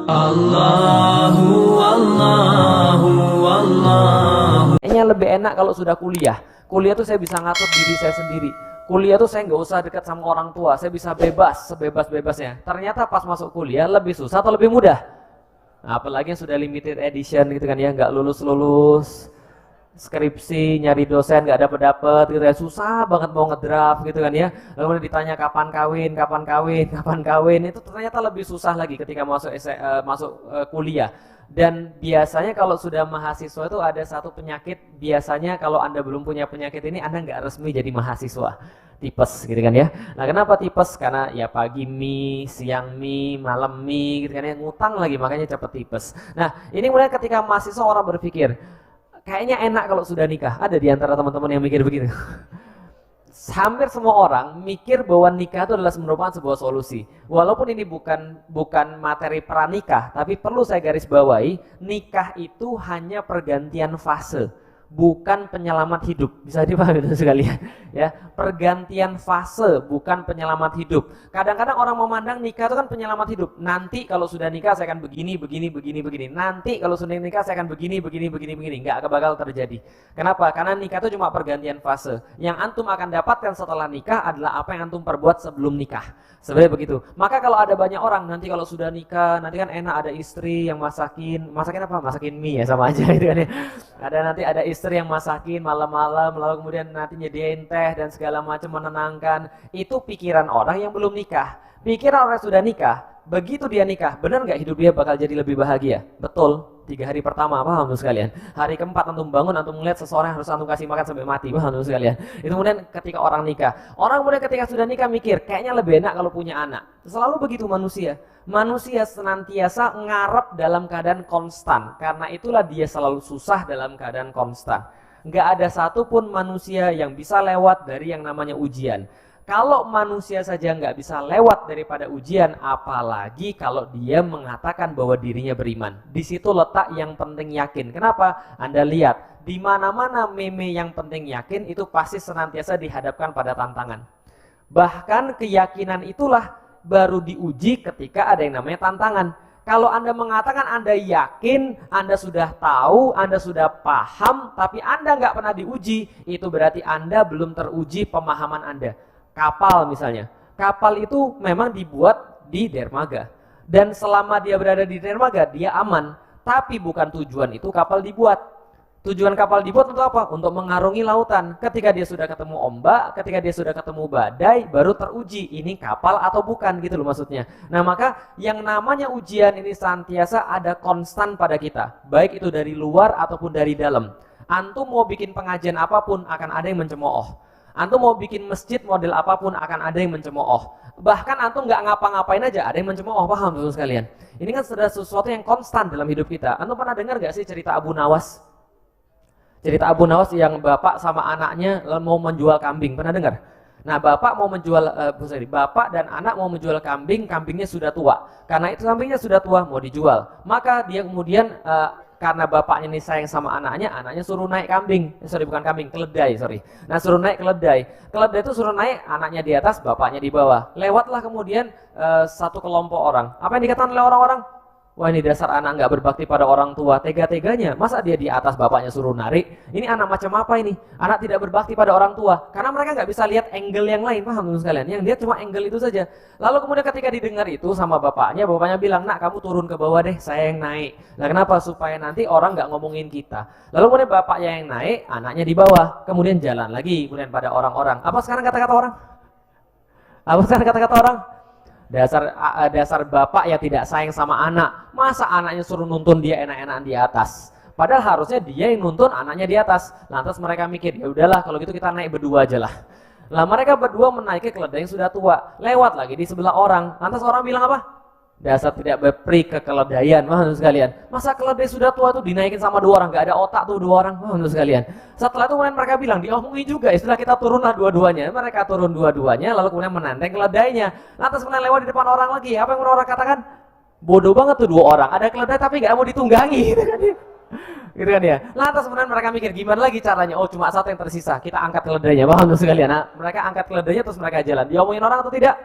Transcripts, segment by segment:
Allahu Allahu Allahu. Kayaknya lebih enak kalau sudah kuliah. Kuliah tuh saya bisa ngatur diri saya sendiri. Kuliah tuh saya nggak usah dekat sama orang tua. Saya bisa bebas, sebebas-bebasnya. Ternyata pas masuk kuliah lebih susah atau lebih mudah? Nah, apalagi yang sudah limited edition gitu kan ya, nggak lulus-lulus. Skripsi, nyari dosen nggak dapet gitu ya, susah banget mau ngedraft gitu kan ya. Lalu ditanya kapan kawin, kapan kawin, kapan kawin, itu ternyata lebih susah lagi ketika masuk kuliah. Dan biasanya kalau sudah mahasiswa itu ada satu penyakit, biasanya kalau Anda belum punya penyakit ini Anda nggak resmi jadi mahasiswa. Tipes gitu kan ya. Nah kenapa tipes? Karena ya pagi mie, siang mie, malam mie gitu kan ya, ngutang lagi makanya cepet tipes. Nah ini mulai ketika mahasiswa orang berpikir, kayaknya enak kalau sudah nikah. Ada di antara teman-teman yang mikir begitu. Hampir semua orang mikir bahwa nikah itu adalah merupakan sebuah solusi. Walaupun ini bukan materi pranikah, tapi perlu saya garis bawahi, nikah itu hanya pergantian fase, bukan penyelamat hidup. Bisa dipahami itu sekalian ya, pergantian fase bukan penyelamat hidup. Kadang-kadang orang memandang nikah itu kan penyelamat hidup. Nanti kalau sudah nikah saya akan begini. Nanti kalau sudah nikah saya akan begini. Enggak bakal terjadi. Kenapa? Karena nikah itu cuma pergantian fase. Yang antum akan dapatkan setelah nikah adalah apa yang antum perbuat sebelum nikah. Sebenarnya begitu. Maka kalau ada banyak orang nanti kalau sudah nikah, nanti kan enak ada istri yang masakin apa? Masakin mie ya, sama aja gitu kan ya. Nanti ada istri yang masakin malam-malam, lalu kemudian nanti nyediain teh dan segala macam menenangkan. Itu pikiran orang yang belum nikah. Pikiran orang yang sudah nikah, begitu dia nikah, benar nggak hidup dia bakal jadi lebih bahagia? Betul. 3 hari pertama, paham tuh sekalian. Hari keempat antum bangun, antum melihat seseorang yang harus antum kasih makan sampai mati, paham tuh sekalian. Itu kemudian ketika orang nikah. Orang kemudian ketika sudah nikah mikir, kayaknya lebih enak kalau punya anak. Selalu begitu manusia. Manusia senantiasa ngarep dalam keadaan konstan. Karena itulah dia selalu susah dalam keadaan konstan. Nggak ada satupun manusia yang bisa lewat dari yang namanya ujian. Kalau manusia saja nggak bisa lewat daripada ujian, apalagi kalau dia mengatakan bahwa dirinya beriman. Di situ letak yang penting yakin. Kenapa? Anda lihat, di mana-mana meme yang penting yakin itu pasti senantiasa dihadapkan pada tantangan. Bahkan keyakinan itulah baru diuji ketika ada yang namanya tantangan. Kalau Anda mengatakan Anda yakin, Anda sudah tahu, Anda sudah paham, tapi Anda nggak pernah diuji, itu berarti Anda belum teruji pemahaman Anda. Kapal misalnya, kapal itu memang dibuat di dermaga. Dan selama dia berada di dermaga, dia aman. Tapi bukan tujuan itu kapal dibuat. Tujuan kapal dibuat untuk apa? Untuk mengarungi lautan. Ketika dia sudah ketemu ombak, ketika dia sudah ketemu badai, baru teruji ini kapal atau bukan gitu loh maksudnya. Nah maka yang namanya ujian ini senantiasa ada konstan pada kita. Baik itu dari luar ataupun dari dalam. Antum mau bikin pengajian apapun akan ada yang mencemooh. Antum mau bikin masjid model apapun akan ada yang mencemooh. Bahkan antum nggak ngapa-ngapain aja ada yang mencemooh, paham teman sekalian? Ini kan sudah sesuatu yang konstan dalam hidup kita. Antum pernah dengar nggak sih cerita Abu Nawas? Cerita Abu Nawas yang bapak sama anaknya mau menjual kambing, pernah dengar? Nah bapak dan anak mau menjual kambing, kambingnya sudah tua. Karena itu kambingnya sudah tua mau dijual. Maka dia kemudian karena bapaknya ini sayang sama anaknya suruh naik keledai. Nah suruh naik keledai itu suruh naik, anaknya di atas, bapaknya di bawah. Lewatlah kemudian satu kelompok orang. Apa yang dikatakan oleh orang-orang? Wah ini dasar anak nggak berbakti pada orang tua, tega-teganya. Masa dia di atas bapaknya suruh narik? Ini anak macam apa ini? Anak tidak berbakti pada orang tua. Karena mereka nggak bisa lihat angle yang lain, paham teman sekalian? Yang lihat cuma angle itu saja. Lalu kemudian ketika didengar itu sama bapaknya bilang, nak kamu turun ke bawah deh, saya yang naik. Nah kenapa? Supaya nanti orang nggak ngomongin kita. Lalu kemudian bapaknya yang naik, anaknya di bawah. Kemudian jalan lagi, kemudian pada orang-orang. Apa sekarang kata-kata orang? Dasar bapak yang tidak sayang sama anak. Masa anaknya suruh nuntun dia enak-enakan di atas? Padahal harusnya dia yang nuntun anaknya di atas. Lantas mereka mikir, ya udahlah kalau gitu kita naik berdua aja lah. Lah mereka berdua menaiki keledai yang sudah tua. Lewat lagi di sebelah orang. Lantas orang bilang apa? Dasar tidak berperi kekeledaian, paham sekalian. Masa keledai sudah tua tuh dinaikin sama 2 orang, nggak ada otak tuh 2 orang, paham sekalian. Setelah itu kemudian mereka bilang, diomongin juga, istilah kita turunlah dua-duanya. Mereka turun dua-duanya, lalu kemudian menenteng keledainya. Lantas kemudian lewat di depan orang lagi, apa yang orang katakan? Bodoh banget tuh 2 orang, ada keledai tapi nggak mau ditunggangi, gitu kan ya. Lantas kemudian mereka mikir gimana lagi caranya? Oh cuma 1 yang tersisa, kita angkat keledainya, paham sekalian. Nah, mereka angkat keledainya terus mereka jalan. Diomongin orang atau tidak?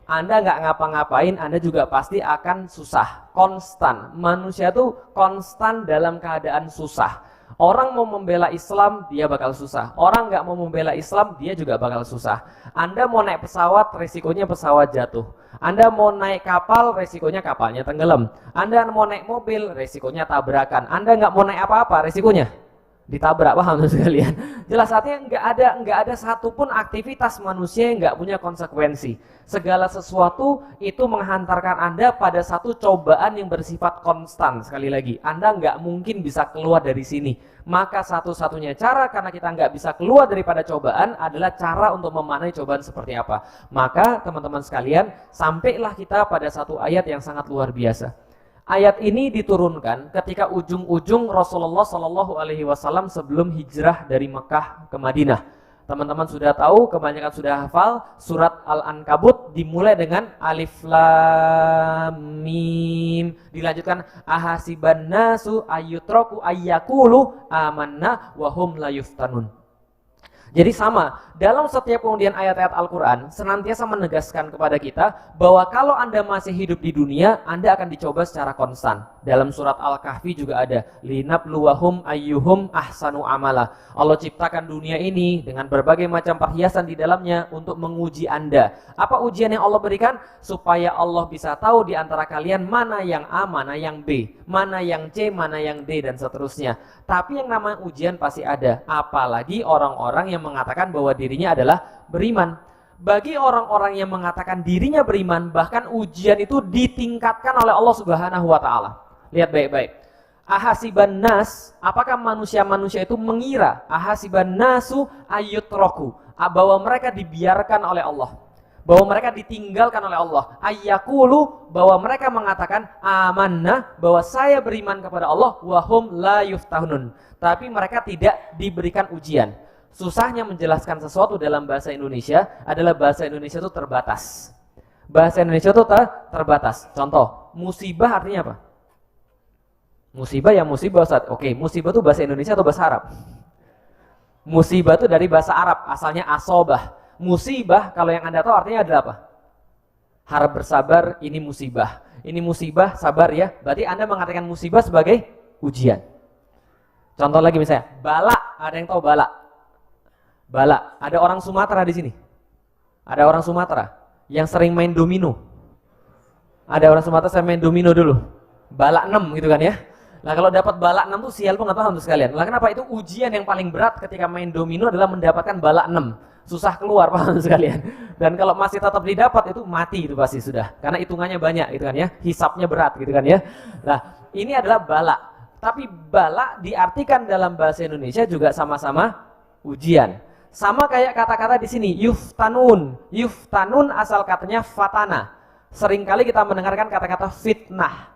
Anda nggak ngapa-ngapain, Anda juga pasti akan susah. Konstan. Manusia tuh konstan dalam keadaan susah. Orang mau membela Islam, dia bakal susah. Orang nggak mau membela Islam, dia juga bakal susah. Anda mau naik pesawat, resikonya pesawat jatuh. Anda mau naik kapal, resikonya kapalnya tenggelam. Anda mau naik mobil, resikonya tabrakan. Anda nggak mau naik apa-apa, resikonya ditabrak. Paham sekalian? Jelas artinya nggak ada satupun aktivitas manusia yang nggak punya konsekuensi. Segala sesuatu itu menghantarkan Anda pada satu cobaan yang bersifat konstan. Sekali lagi, Anda nggak mungkin bisa keluar dari sini. Maka satu-satunya cara karena kita nggak bisa keluar daripada cobaan adalah cara untuk memaknai cobaan seperti apa. Maka teman-teman sekalian, sampailah kita pada satu ayat yang sangat luar biasa. Ayat ini diturunkan ketika ujung-ujung Rasulullah Shallallahu Alaihi Wasallam sebelum hijrah dari Mekah ke Madinah. Teman-teman sudah tahu, kebanyakan sudah hafal, surat Al-Ankabut dimulai dengan Alif Lam Mim. Dilanjutkan ahasiban nasu ayyutraku ayyakulu amanna wa hum la yuftanun. Jadi sama, dalam setiap pengundian ayat-ayat Al-Quran senantiasa menegaskan kepada kita bahwa kalau Anda masih hidup di dunia, Anda akan dicoba secara konstan. Dalam surat Al-Kahfi juga ada linabluwahum ayyuhum ahsanu amala. Allah ciptakan dunia ini dengan berbagai macam perhiasan di dalamnya untuk menguji Anda. Apa ujian yang Allah berikan? Supaya Allah bisa tahu di antara kalian mana yang A, mana yang B, mana yang C, mana yang D, dan seterusnya. Tapi yang namanya ujian pasti ada. Apalagi orang-orang yang mengatakan bahwa dirinya adalah beriman. Bagi orang-orang yang mengatakan dirinya beriman, bahkan ujian itu ditingkatkan oleh Allah Subhanahu wa taala. Lihat baik-baik. Ahasiban nas, apakah manusia-manusia itu mengira ahasiban nasu ayyutraku, bahwa mereka dibiarkan oleh Allah, bahwa mereka ditinggalkan oleh Allah, ayyakulu, bahwa mereka mengatakan amanna, bahwa saya beriman kepada Allah, wahum la yuftahunun, tapi mereka tidak diberikan ujian. Susahnya menjelaskan sesuatu dalam bahasa Indonesia adalah bahasa Indonesia itu terbatas. Bahasa Indonesia itu terbatas. Contoh, musibah artinya apa? Musibah ya musibah, Ustaz. Oke, musibah itu bahasa Indonesia atau bahasa Arab? Musibah itu dari bahasa Arab, asalnya asobah. Musibah kalau yang Anda tahu artinya adalah apa? Harap bersabar, ini musibah. Ini musibah, sabar ya. Berarti Anda mengartikan musibah sebagai ujian. Contoh lagi misalnya, bala, ada yang tahu bala? Bala, ada orang Sumatera di sini. Ada orang Sumatera yang sering main domino. Ada orang Sumatera saya main domino dulu. Bala 6 gitu kan ya. Nah kalau dapat bala 6 tuh sial pun nggak paham tuh sekalian. Nah kenapa? Itu ujian yang paling berat ketika main domino adalah mendapatkan bala 6. Susah keluar, paham sekalian. Dan kalau masih tetap didapat itu mati itu pasti sudah. Karena hitungannya banyak gitu kan ya. Hisapnya berat gitu kan ya. Nah ini adalah bala. Tapi bala diartikan dalam bahasa Indonesia juga sama-sama ujian. Sama kayak kata-kata di sini, yuftanun. Yuftanun asal katanya fatana. Seringkali kita mendengarkan kata-kata fitnah.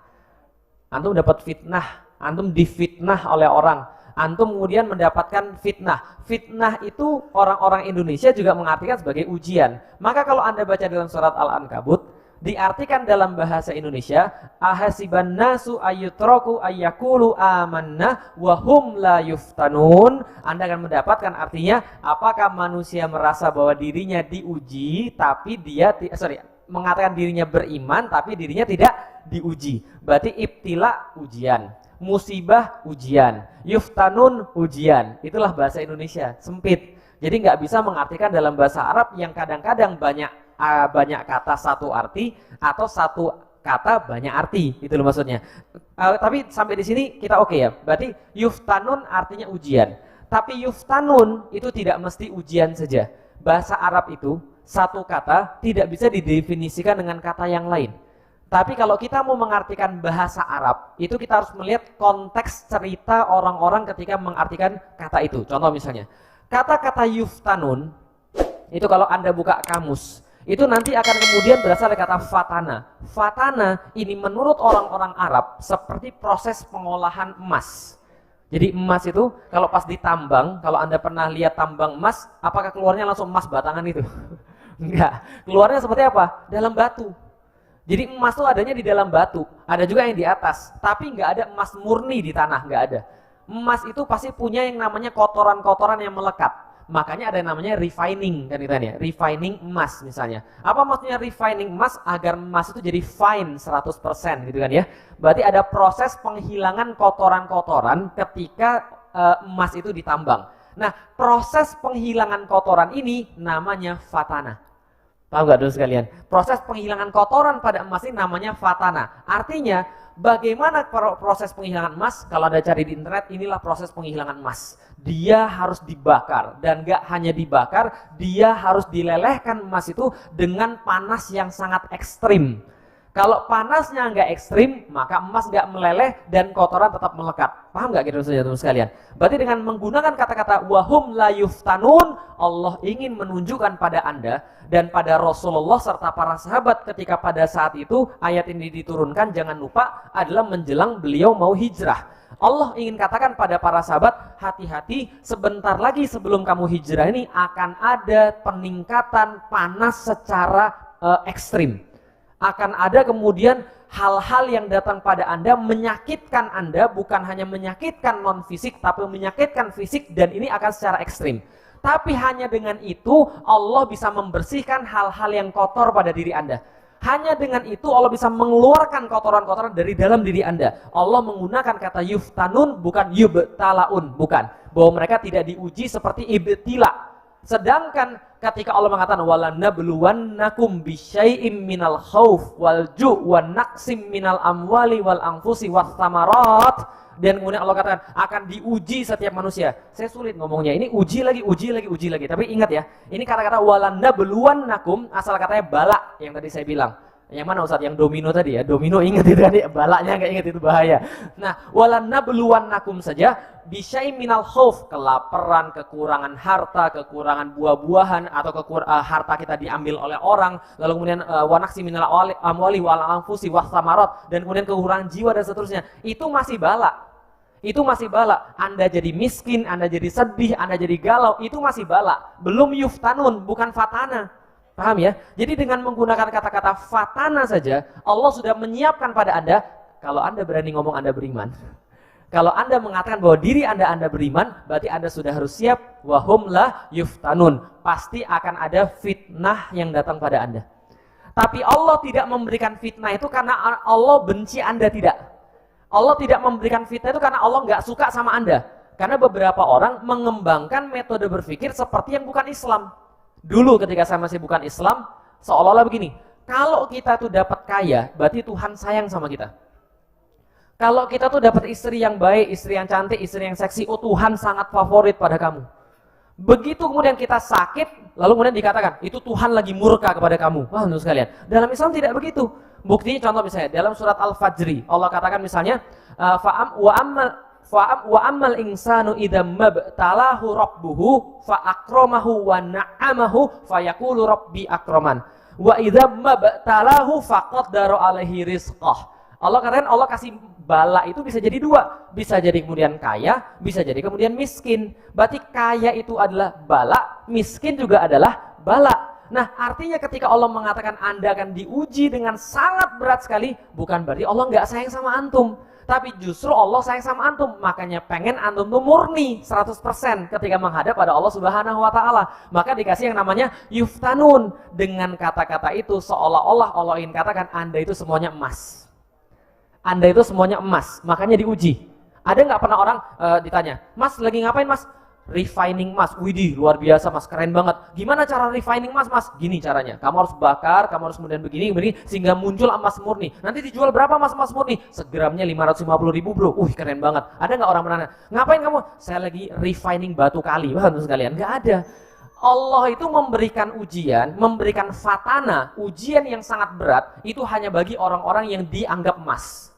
Antum dapat fitnah, antum difitnah oleh orang, antum kemudian mendapatkan fitnah. Fitnah itu orang-orang Indonesia juga mengartikan sebagai ujian. Maka kalau Anda baca dalam surat Al-Ankabut, diartikan dalam bahasa Indonesia, ahasiban nasu ayyutraku ayyakulu amanna wa hum la yuftanun. Anda akan mendapatkan artinya, apakah manusia merasa bahwa dirinya diuji tapi dia mengatakan dirinya beriman tapi dirinya tidak diuji. Berarti ibtila ujian, musibah ujian, yuftanun ujian. Itulah bahasa Indonesia, sempit. Jadi nggak bisa mengartikan dalam bahasa Arab yang kadang-kadang banyak kata satu arti atau satu kata banyak arti. Itu loh maksudnya. Tapi sampai di sini kita oke ya. Berarti yuftanun artinya ujian. Tapi yuftanun itu tidak mesti ujian saja. Bahasa Arab itu satu kata tidak bisa didefinisikan dengan kata yang lain. Tapi kalau kita mau mengartikan bahasa Arab, itu kita harus melihat konteks cerita orang-orang ketika mengartikan kata itu. Contoh misalnya, kata-kata yuftanun, itu kalau Anda buka kamus, itu nanti akan kemudian berasal dari kata fatana. Fatana ini menurut orang-orang Arab seperti proses pengolahan emas. Jadi emas itu kalau pas ditambang, kalau Anda pernah lihat tambang emas, apakah keluarnya langsung emas batangan itu? Enggak, keluarnya seperti apa? Dalam batu. Jadi emas itu adanya di dalam batu, ada juga yang di atas, tapi nggak ada emas murni di tanah, nggak ada. Emas itu pasti punya yang namanya kotoran-kotoran yang melekat. Makanya ada yang namanya refining kan ya, refining emas misalnya. Apa maksudnya refining emas? Agar emas itu jadi fine 100% gitu kan ya. Berarti ada proses penghilangan kotoran-kotoran ketika emas itu ditambang. Nah, proses penghilangan kotoran ini namanya fatana. Paham nggak dulu sekalian? Proses penghilangan kotoran pada emas ini namanya fatana. Artinya, bagaimana proses penghilangan emas? Kalau Anda cari di internet, inilah proses penghilangan emas. Dia harus dibakar, dan nggak hanya dibakar, dia harus dilelehkan emas itu dengan panas yang sangat ekstrim. Kalau panasnya nggak ekstrim, maka emas nggak meleleh dan kotoran tetap melekat. Paham nggak gitu saja teman sekalian? Berarti dengan menggunakan kata-kata wahum la yuftanun, Allah ingin menunjukkan pada Anda dan pada Rasulullah serta para sahabat ketika pada saat itu ayat ini diturunkan, jangan lupa adalah menjelang beliau mau hijrah. Allah ingin katakan pada para sahabat, hati-hati, sebentar lagi sebelum kamu hijrah ini akan ada peningkatan panas secara ekstrim. Akan ada kemudian hal-hal yang datang pada Anda menyakitkan Anda, bukan hanya menyakitkan non fisik tapi menyakitkan fisik, dan ini akan secara ekstrim. Tapi hanya dengan itu Allah bisa membersihkan hal-hal yang kotor pada diri Anda. Hanya dengan itu Allah bisa mengeluarkan kotoran-kotoran dari dalam diri Anda. Allah menggunakan kata yuftanun bukan yubtalaun, bukan. Bahwa mereka tidak diuji seperti ibtila. Sedangkan ketika Allah mengatakan walanabluwannakum bisyai'im minal khauf wal ju' wan naqsim minal amwali wal anfusi was samarat, dan kemudian Allah katakan akan diuji setiap manusia. Saya sulit ngomongnya. Ini uji lagi. Tapi ingat ya, ini kata-kata walanabluwannakum asal katanya bala yang tadi saya bilang. Yang mana Ustaz? Yang domino tadi ya. Domino ingat itu tadi, balanya nggak ingat itu bahaya. Nah, walanabluwannakum saja bisyai minal khauf, kelaparan, kekurangan harta, kekurangan buah-buahan, atau harta kita diambil oleh orang, lalu kemudian wanaksi minal amwali wal anfusi was samarat, dan kemudian kekurangan jiwa dan seterusnya. Itu masih bala. Itu masih bala. Anda jadi miskin, Anda jadi sedih, Anda jadi galau, itu masih bala. Belum yuftanun, bukan fatana. Paham ya? Jadi dengan menggunakan kata-kata fatana saja, Allah sudah menyiapkan pada Anda, kalau Anda berani ngomong Anda beriman. Kalau Anda mengatakan bahwa diri Anda beriman, berarti Anda sudah harus siap, wahum la yuftanun. Pasti akan ada fitnah yang datang pada Anda. Tapi Allah tidak memberikan fitnah itu karena Allah benci Anda, tidak. Allah tidak memberikan fitnah itu karena Allah nggak suka sama Anda. Karena beberapa orang mengembangkan metode berpikir seperti yang bukan Islam. Dulu ketika saya masih bukan Islam, seolah-olah begini, kalau kita tuh dapat kaya, berarti Tuhan sayang sama kita. Kalau kita tuh dapat istri yang baik, istri yang cantik, istri yang seksi, oh Tuhan sangat favorit pada kamu. Begitu kemudian kita sakit, lalu kemudian dikatakan, itu Tuhan lagi murka kepada kamu. Wah, teman sekalian, dalam Islam tidak begitu. Buktinya contoh misalnya, dalam surat Al-Fajri, Allah katakan misalnya, wa ammal insanu idza mabtalahu rabbuhu fa akramahu wa na'amahu fa yaqulu rabbi akraman wa idza mabtalahu faqaddara alaihi rizqah. Allah katakan Allah kasih bala itu bisa jadi dua, bisa jadi kemudian kaya, bisa jadi kemudian miskin. Berarti kaya itu adalah bala, miskin juga adalah bala. Nah, artinya ketika Allah mengatakan Anda akan diuji dengan sangat berat sekali, bukan berarti Allah nggak sayang sama antum. Tapi justru Allah sayang sama antum, makanya pengen antum tuh murni 100% ketika menghadap pada Allah Subhanahu wa taala. Maka dikasih yang namanya yuftanun. Dengan kata-kata itu seolah-olah Allah ingin katakan Anda itu semuanya emas. Anda itu semuanya emas, makanya diuji. Ada nggak pernah orang ditanya, "Mas, lagi ngapain, Mas?" Refining emas. Widih, luar biasa Mas, keren banget. Gimana cara refining emas, Mas? Gini caranya. Kamu harus bakar, kamu harus kemudian begini sehingga muncul emas murni. Nanti dijual berapa Mas emas murni? Segramnya 550.000, Bro. Keren banget. Ada nggak orang menanya, "Ngapain kamu?" "Saya lagi refining batu kali." Wah, teman sekalian, nggak ada. Allah itu memberikan ujian, memberikan fatana, ujian yang sangat berat, itu hanya bagi orang-orang yang dianggap emas.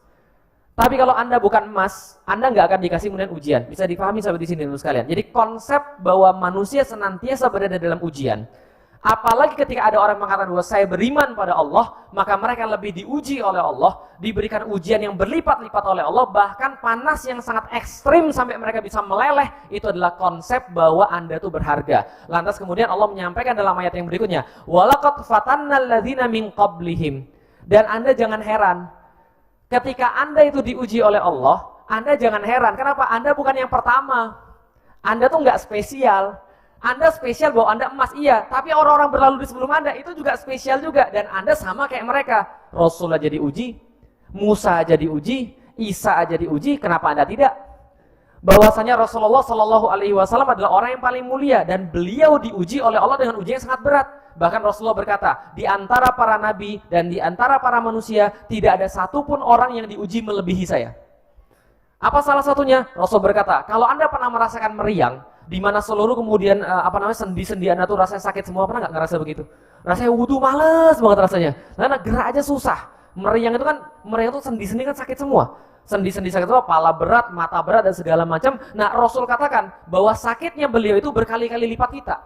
Tapi kalau Anda bukan emas, Anda nggak akan dikasih kemudian ujian. Bisa dipahami sampai di sini teman sekalian. Jadi konsep bahwa manusia senantiasa berada dalam ujian. Apalagi ketika ada orang mengatakan bahwa saya beriman pada Allah, maka mereka lebih diuji oleh Allah, diberikan ujian yang berlipat-lipat oleh Allah, bahkan panas yang sangat ekstrim sampai mereka bisa meleleh. Itu adalah konsep bahwa Anda itu berharga. Lantas kemudian Allah menyampaikan dalam ayat yang berikutnya, walaqad fatannal ladzina min qablihim. Dan Anda jangan heran, ketika Anda itu diuji oleh Allah, Anda jangan heran. Kenapa? Anda bukan yang pertama. Anda tuh nggak spesial. Anda spesial bahwa Anda emas, iya, tapi orang-orang berlalu di sebelum Anda itu juga spesial juga, dan Anda sama kayak mereka. Rasul aja diuji, Musa aja diuji, Isa aja diuji, kenapa Anda tidak? Bahwasanya Rasulullah Shallallahu Alaihi Wasallam adalah orang yang paling mulia dan beliau diuji oleh Allah dengan ujian yang sangat berat. Bahkan Rasulullah berkata, di antara para nabi dan di antara para manusia tidak ada satupun orang yang diuji melebihi saya. Apa salah satunya? Rasul berkata, kalau Anda pernah merasakan meriang, di mana seluruh kemudian sendi-sendi Anda tuh rasanya sakit semua, pernah nggak ngerasa begitu? Rasanya wudhu males banget rasanya, karena gerak aja susah. Meriang itu sendi-sendi kan sakit semua. Sendi-sendi sakit semua, kepala berat, mata berat dan segala macam. Nah, Rasul katakan bahwa sakitnya beliau itu berkali-kali lipat kita.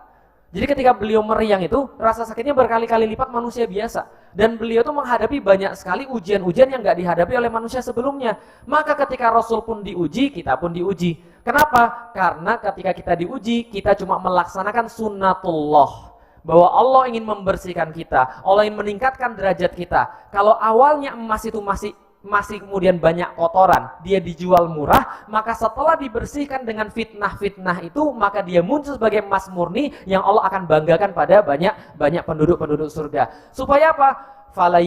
Jadi ketika beliau meriang itu, rasa sakitnya berkali-kali lipat manusia biasa. Dan beliau itu menghadapi banyak sekali ujian-ujian yang nggak dihadapi oleh manusia sebelumnya. Maka ketika Rasul pun diuji, kita pun diuji. Kenapa? Karena ketika kita diuji, kita cuma melaksanakan sunnatullah. Bahwa Allah ingin membersihkan kita, Allah ingin meningkatkan derajat kita. Kalau awalnya emas itu masih kemudian banyak kotoran, dia dijual murah, maka setelah dibersihkan dengan fitnah-fitnah itu, maka dia muncul sebagai emas murni yang Allah akan banggakan pada banyak penduduk surga. Supaya apa? Fala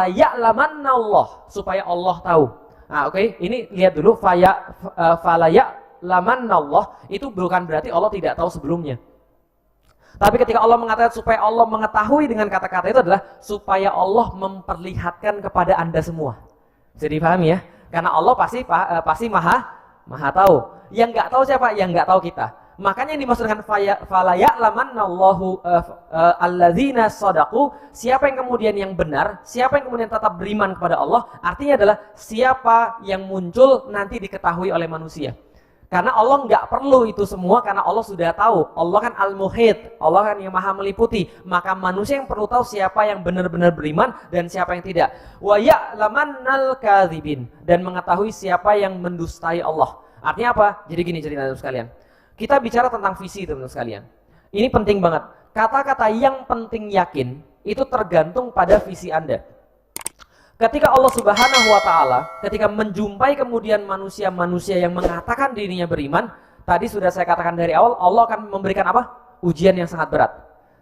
ya'lamanna Allah, supaya Allah tahu. Nah, oke, ini lihat dulu, fala ya'lamanna Allah itu bukan berarti Allah tidak tahu sebelumnya. Tapi ketika Allah mengatakan supaya Allah mengetahui dengan kata-kata itu adalah supaya Allah memperlihatkan kepada Anda semua. Bisa dipahami ya? Karena Allah pasti maha tahu. Yang nggak tahu siapa? Yang nggak tahu kita. Makanya yang dimaksud dengan fala ya'lamannallahu alladzina shadaqu, siapa yang kemudian yang benar, siapa yang kemudian tetap beriman kepada Allah, artinya adalah siapa yang muncul nanti diketahui oleh manusia. Karena Allah nggak perlu itu semua, karena Allah sudah tahu. Allah kan al-muhit, Allah kan yang maha meliputi. Maka manusia yang perlu tahu siapa yang benar-benar beriman dan siapa yang tidak. Wa ya'lamannal kadzibin, dan mengetahui siapa yang mendustai Allah. Artinya apa? Jadi gini ceritanya teman-teman sekalian. Kita bicara tentang visi teman-teman sekalian. Ini penting banget. Kata-kata yang penting yakin itu tergantung pada visi Anda. Ketika Allah Subhanahu wa Ta'ala, ketika menjumpai kemudian manusia-manusia yang mengatakan dirinya beriman, tadi sudah saya katakan dari awal, Allah akan memberikan apa? Ujian yang sangat berat.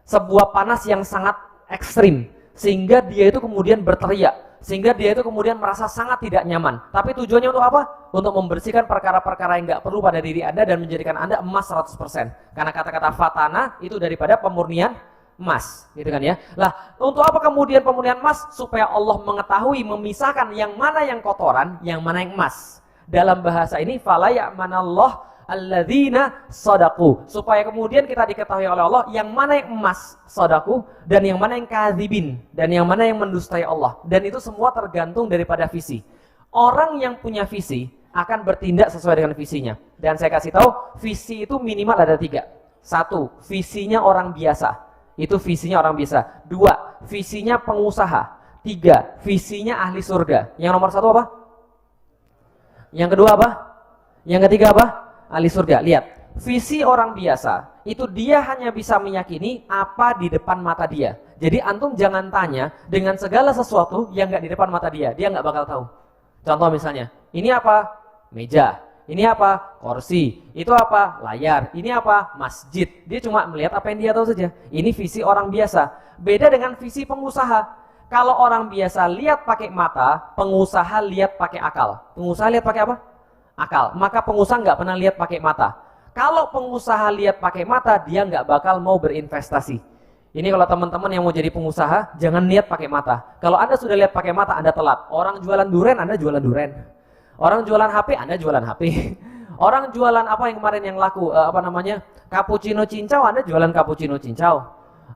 Sebuah panas yang sangat ekstrim, sehingga dia itu kemudian berteriak, sehingga dia itu kemudian merasa sangat tidak nyaman. Tapi tujuannya untuk apa? Untuk membersihkan perkara-perkara yang nggak perlu pada diri Anda dan menjadikan Anda emas 100%. Karena kata-kata fatana itu daripada pemurnian emas, gitu kan ya. Lah, untuk apa kemudian pemurnian emas? Supaya Allah mengetahui, memisahkan yang mana yang kotoran, yang mana yang emas. Dalam bahasa ini, fala ya'manallah alladzina shadaqu, supaya kemudian kita diketahui oleh Allah yang mana yang emas shadaqu dan yang mana yang kadzibin dan yang mana yang mendustai Allah. Dan itu semua tergantung daripada visi. Orang yang punya visi akan bertindak sesuai dengan visinya. Dan saya kasih tahu, visi itu minimal ada 3. 1, visinya orang biasa. Itu visinya orang biasa. 2, visinya pengusaha. 3, visinya ahli surga. Yang nomor 1 apa? Yang kedua apa? Yang ketiga apa? Ahli surga. Lihat, visi orang biasa itu dia hanya bisa meyakini apa di depan mata dia. Jadi antum jangan tanya dengan segala sesuatu yang nggak di depan mata dia nggak bakal tahu. Contoh misalnya, ini apa? Meja. Ini apa? Kursi. Itu apa? Layar. Ini apa? Masjid. Dia cuma melihat apa yang dia tahu saja. Ini visi orang biasa. Beda dengan visi pengusaha. Kalau orang biasa lihat pakai mata, pengusaha lihat pakai akal. Pengusaha lihat pakai apa? Akal. Maka pengusaha nggak pernah lihat pakai mata. Kalau pengusaha lihat pakai mata, dia nggak bakal mau berinvestasi. Ini kalau teman-teman yang mau jadi pengusaha, jangan lihat pakai mata. Kalau Anda sudah lihat pakai mata, Anda telat. Orang jualan duren, Anda jualan duren. Orang jualan HP, Anda jualan HP. Orang jualan apa yang kemarin yang laku, cappuccino cincau, Anda jualan cappuccino cincau.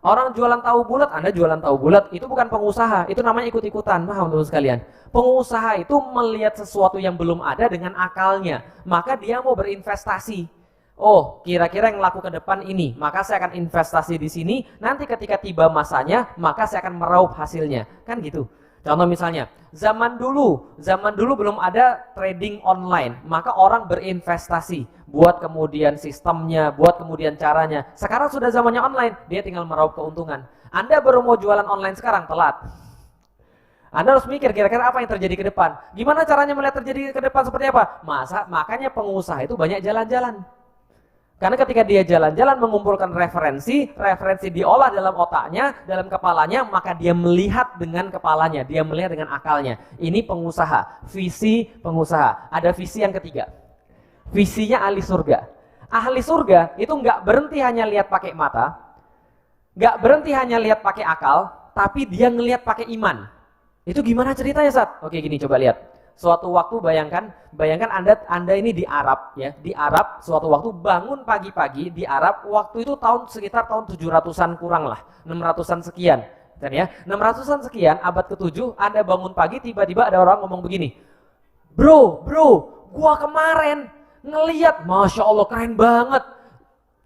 Orang jualan tahu bulat, Anda jualan tahu bulat. Itu bukan pengusaha, itu namanya ikut-ikutan. Paham teman-teman sekalian? Pengusaha itu melihat sesuatu yang belum ada dengan akalnya. Maka dia mau berinvestasi. Oh, kira-kira yang laku ke depan ini, maka saya akan investasi di sini. Nanti ketika tiba masanya, maka saya akan meraup hasilnya. Kan gitu. Contoh misalnya, zaman dulu belum ada trading online, maka orang berinvestasi, buat kemudian sistemnya, buat kemudian caranya. Sekarang sudah zamannya online, dia tinggal meraup keuntungan. Anda baru mau jualan online sekarang, telat. Anda harus mikir kira-kira apa yang terjadi ke depan. Gimana caranya melihat terjadi ke depan seperti apa? Makanya pengusaha itu banyak jalan-jalan. Karena ketika dia jalan-jalan mengumpulkan referensi diolah dalam otaknya, dalam kepalanya, maka dia melihat dengan kepalanya, dia melihat dengan akalnya. Ini pengusaha, visi pengusaha. Ada visi yang ketiga. Visinya ahli surga. Ahli surga itu nggak berhenti hanya lihat pakai mata, nggak berhenti hanya lihat pakai akal, tapi dia ngelihat pakai iman. Itu gimana ceritanya, Sat? Oke, gini, coba lihat. Suatu waktu bayangkan Anda ini di Arab ya, di Arab suatu waktu bangun pagi-pagi di Arab, waktu itu sekitar tahun 700-an kurang lah, 600-an sekian. Dan ya, 600-an sekian abad ke-7, Anda bangun pagi tiba-tiba ada orang ngomong begini. Bro, gua kemarin ngeliat, Masya Allah keren banget.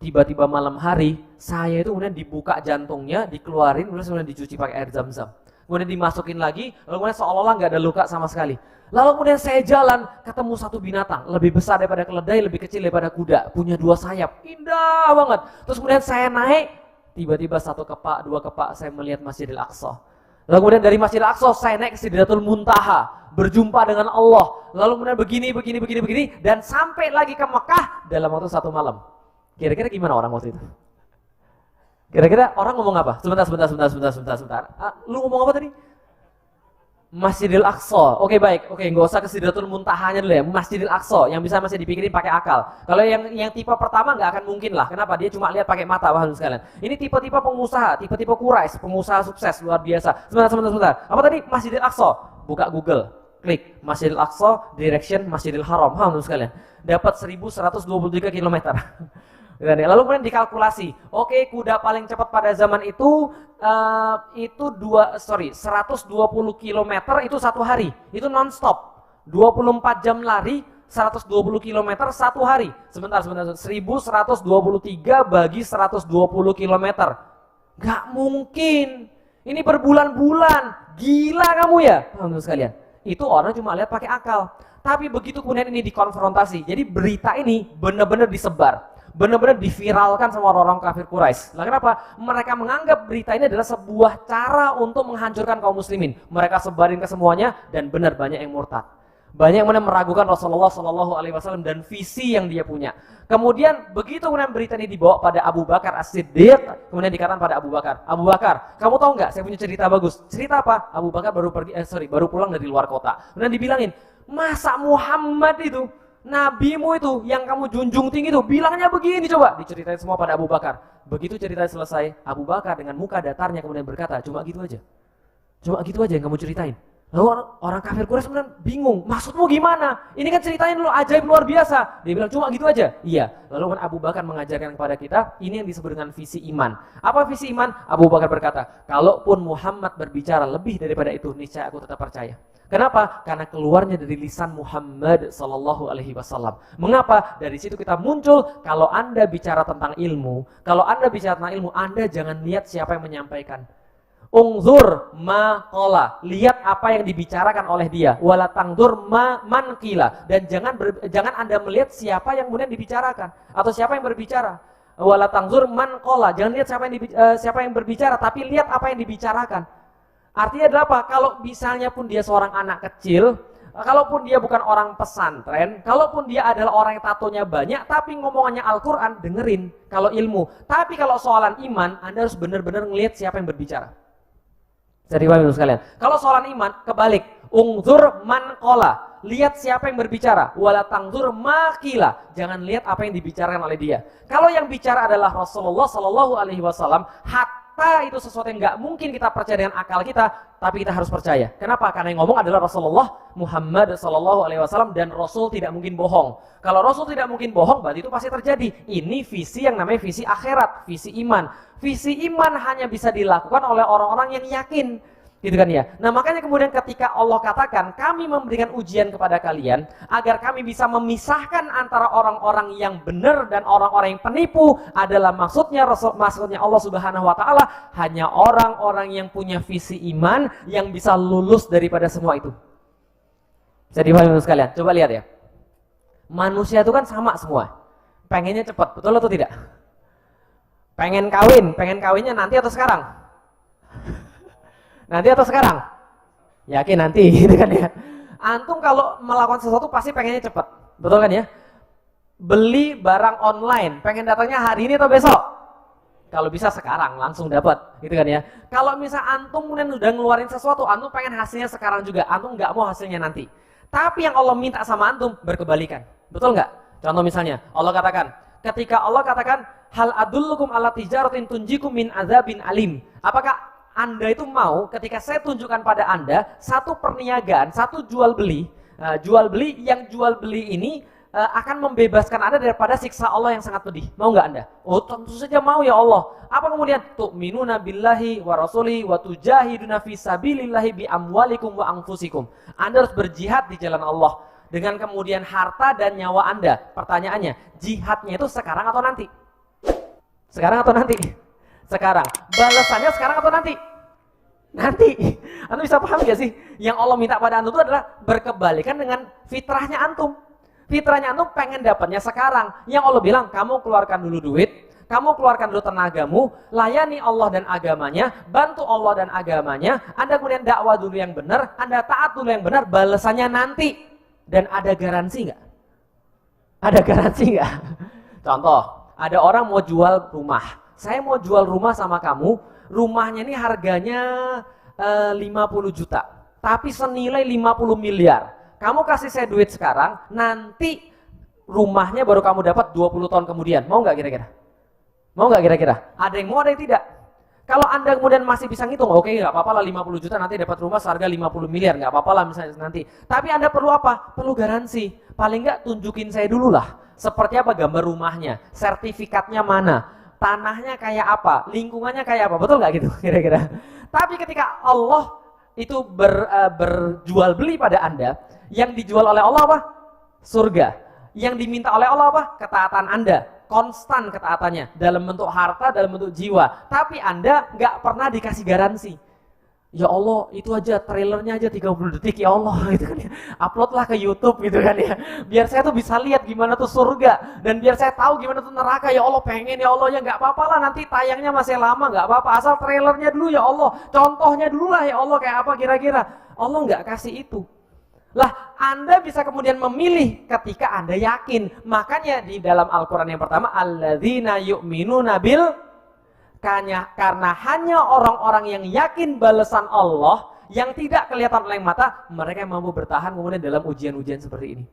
Tiba-tiba malam hari, saya itu kemudian dibuka jantungnya, dikeluarin, kemudian dicuci pakai air zam-zam. Kemudian dimasukin lagi, lalu kemudian seolah-olah nggak ada luka sama sekali. Lalu kemudian saya jalan, ketemu satu binatang, lebih besar daripada keledai, lebih kecil daripada kuda, punya 2 sayap, indah banget. Terus kemudian saya naik, tiba-tiba 1 kepak, 2 kepak, saya melihat Masjidil Aqsa. Lalu kemudian dari Masjidil Aqsa, saya naik ke Sidratul Muntaha, berjumpa dengan Allah. Lalu kemudian begini, dan sampai lagi ke Mekah dalam waktu 1 malam. Kira-kira gimana orang waktu itu? Kira-kira orang ngomong apa? Sebentar. Lu ngomong apa tadi? Masjidil Aqsa. Oke, baik. Oke, nggak usah ke Sidratul Muntahanya dulu ya. Masjidil Aqsa yang bisa masih dipikirin pakai akal. Kalau yang tipe pertama nggak akan mungkin lah. Kenapa? Dia cuma lihat pakai mata, paham sekalian. Ini tipe-tipe pengusaha, tipe-tipe Quraisy, pengusaha sukses luar biasa. Sebentar. Apa tadi? Masjidil Aqsa. Buka Google, klik Masjidil Aqsa direction Masjidil Haram, paham sekalian. Dapat 1123 km. Lalu kemudian dikalkulasi, oke, kuda paling cepat pada zaman itu 120 km itu 1 hari, itu non-stop, 24 jam lari, 120 km 1 hari. Sebentar, 1123 bagi 120 km, gak mungkin, ini berbulan-bulan, gila kamu ya, teman-teman sekalian. Itu orang cuma lihat pakai akal, tapi begitu kemudian ini dikonfrontasi, jadi berita ini benar-benar disebar, benar-benar diviralkan sama orang-orang kafir Quraisy. Lah kenapa? Mereka menganggap berita ini adalah sebuah cara untuk menghancurkan kaum muslimin. Mereka sebarin ke semuanya dan benar banyak yang murtad. Banyak yang meragukan Rasulullah Shallallahu Alaihi Wasallam dan visi yang dia punya. Kemudian begitu kemudian berita ini dibawa pada Abu Bakar As-Siddiq, kemudian dikatakan pada Abu Bakar, kamu tahu nggak? Saya punya cerita bagus. Cerita apa? Abu Bakar baru pulang dari luar kota. Kemudian dibilangin, masa Muhammad itu, nabimu itu yang kamu junjung tinggi itu bilangnya begini, coba diceritain semua pada Abu Bakar. Begitu ceritanya selesai, Abu Bakar dengan muka datarnya kemudian berkata, cuma gitu aja yang kamu ceritain. Lalu orang kafir Quraisy kemudian bingung, maksudmu gimana? Ini kan ceritanya dulu ajaib luar biasa. Dia bilang cuma gitu aja. Iya. Lalu Abu Bakar mengajarkan kepada kita, ini yang disebut dengan visi iman. Apa visi iman? Abu Bakar berkata, kalaupun Muhammad berbicara lebih daripada itu, niscaya aku tetap percaya. Kenapa? Karena keluarnya dari lisan Muhammad Sallallahu Alaihi Wasallam. Mengapa? Dari situ kita muncul. Kalau Anda bicara tentang ilmu, Anda jangan lihat siapa yang menyampaikan. Ungzur ma qala, lihat apa yang dibicarakan oleh dia. Wala tangdur ma man qila, dan jangan Anda melihat siapa yang kemudian dibicarakan atau siapa yang berbicara. Wala tangdur man qala, jangan lihat siapa yang berbicara, tapi lihat apa yang dibicarakan. Artinya adalah apa? Kalau misalnya pun dia seorang anak kecil, kalaupun dia bukan orang pesantren, kalaupun dia adalah orang yang tatonya banyak, tapi ngomongannya Al-Quran, dengerin kalau ilmu. Tapi kalau soalan iman, Anda harus benar-benar ngelihat siapa yang berbicara. Jadi Bapak-Ibu sekalian, kalau soalan iman, kebalik. Ungzur man qala, lihat siapa yang berbicara. Wala tangzur ma qila, jangan lihat apa yang dibicarakan oleh dia. Kalau yang bicara adalah Rasulullah Sallallahu Alaihi Wasallam, hatta itu sesuatu yang nggak mungkin kita percaya dengan akal kita, tapi kita harus percaya. Kenapa? Karena yang ngomong adalah Rasulullah Muhammad Sallallahu Alaihi Wasallam, dan Rasul tidak mungkin bohong. Kalau Rasul tidak mungkin bohong, berarti itu pasti terjadi. Ini visi yang namanya visi akhirat, visi iman. Visi iman hanya bisa dilakukan oleh orang-orang yang yakin. Gitu kan ya. Nah makanya kemudian ketika Allah katakan, kami memberikan ujian kepada kalian agar kami bisa memisahkan antara orang-orang yang benar dan orang-orang yang penipu, adalah maksudnya Allah Subhanahu wa taala hanya orang-orang yang punya visi iman yang bisa lulus daripada semua itu. Jadi Bapak-Ibu sekalian, coba lihat ya. Manusia itu kan sama semua. Pengennya cepat, betul atau tidak? Pengen kawinnya nanti atau sekarang? Nanti atau sekarang? Yakin nanti, gitu kan ya. Antum kalau melakukan sesuatu pasti pengennya cepat, betul kan ya? beli barang online, pengen datangnya hari ini atau besok? Kalau bisa sekarang langsung dapat, gitu kan ya. Kalau misal antum kemudian udah ngeluarin sesuatu, antum pengen hasilnya sekarang juga, antum nggak mau hasilnya nanti. Tapi yang Allah minta sama antum berkebalikan, betul nggak? Contoh misalnya, ketika Allah katakan, hal adullukum ala tijaratin tunjikum min adzabin alim. Apakah Anda itu mau ketika saya tunjukkan pada Anda satu perniagaan, satu jual beli yang jual beli ini akan membebaskan Anda daripada siksa Allah yang sangat pedih. Mau nggak Anda? Oh, tentu saja mau ya Allah. Apa kemudian? Tu'minuna billahi wa rasulihi wa tujahiduna fi sabilillahi bi amwalikum wa anfusikum. Anda harus berjihad di jalan Allah dengan kemudian harta dan nyawa Anda. Pertanyaannya, jihadnya itu sekarang atau nanti? Sekarang atau nanti? Sekarang. Balasannya sekarang atau nanti? Nanti. Anda bisa paham gak sih? Yang Allah minta pada antum itu adalah berkebalikan dengan fitrahnya antum. Fitrahnya antum pengen dapatnya sekarang. Yang Allah bilang, kamu keluarkan dulu duit, kamu keluarkan dulu tenagamu, layani Allah dan agamanya, bantu Allah dan agamanya, Anda kemudian dakwah dulu yang benar, Anda taat dulu yang benar, balasannya nanti. Dan ada garansi nggak? Ada garansi nggak? Contoh, ada orang mau jual rumah. Saya mau jual rumah sama kamu, rumahnya ini harganya 50 juta, tapi senilai 50 miliar. Kamu kasih saya duit sekarang, nanti rumahnya baru kamu dapat 20 tahun kemudian. Mau nggak kira-kira? Mau nggak kira-kira? Ada yang mau, ada yang tidak. Kalau Anda kemudian masih bisa ngitung, oke nggak apa-apa lah 50 juta nanti dapat rumah seharga 50 miliar, nggak apa-apa lah misalnya nanti. Tapi Anda perlu apa? Perlu garansi. Paling nggak tunjukin saya dulu lah. Seperti apa gambar rumahnya, sertifikatnya mana, tanahnya kayak apa, lingkungannya kayak apa, betul nggak gitu kira-kira? Tapi ketika Allah itu berjual beli pada Anda, yang dijual oleh Allah apa? Surga. Yang diminta oleh Allah apa? Ketaatan Anda. Konstan ketaatannya dalam bentuk harta, dalam bentuk jiwa. Tapi Anda nggak pernah dikasih garansi. Ya Allah, itu aja trailernya aja 30 detik ya Allah gitu kan ya. Uploadlah ke YouTube gitu kan ya. Biar saya tuh bisa lihat gimana tuh surga dan biar saya tahu gimana tuh neraka. Ya Allah, pengen ya Allah, ya nggak apa-apa lah nanti tayangnya masih lama, nggak apa-apa. Asal trailernya dulu ya Allah. Contohnya dulu lah ya Allah, kayak apa kira-kira. Allah nggak kasih itu. Lah, Anda bisa kemudian memilih ketika Anda yakin. Makanya di dalam Al-Quran yang pertama, alladzina yu'minuna bil, karena hanya orang-orang yang yakin balasan Allah yang tidak kelihatan oleh mata, mereka yang mampu bertahan kemudian dalam ujian-ujian seperti ini.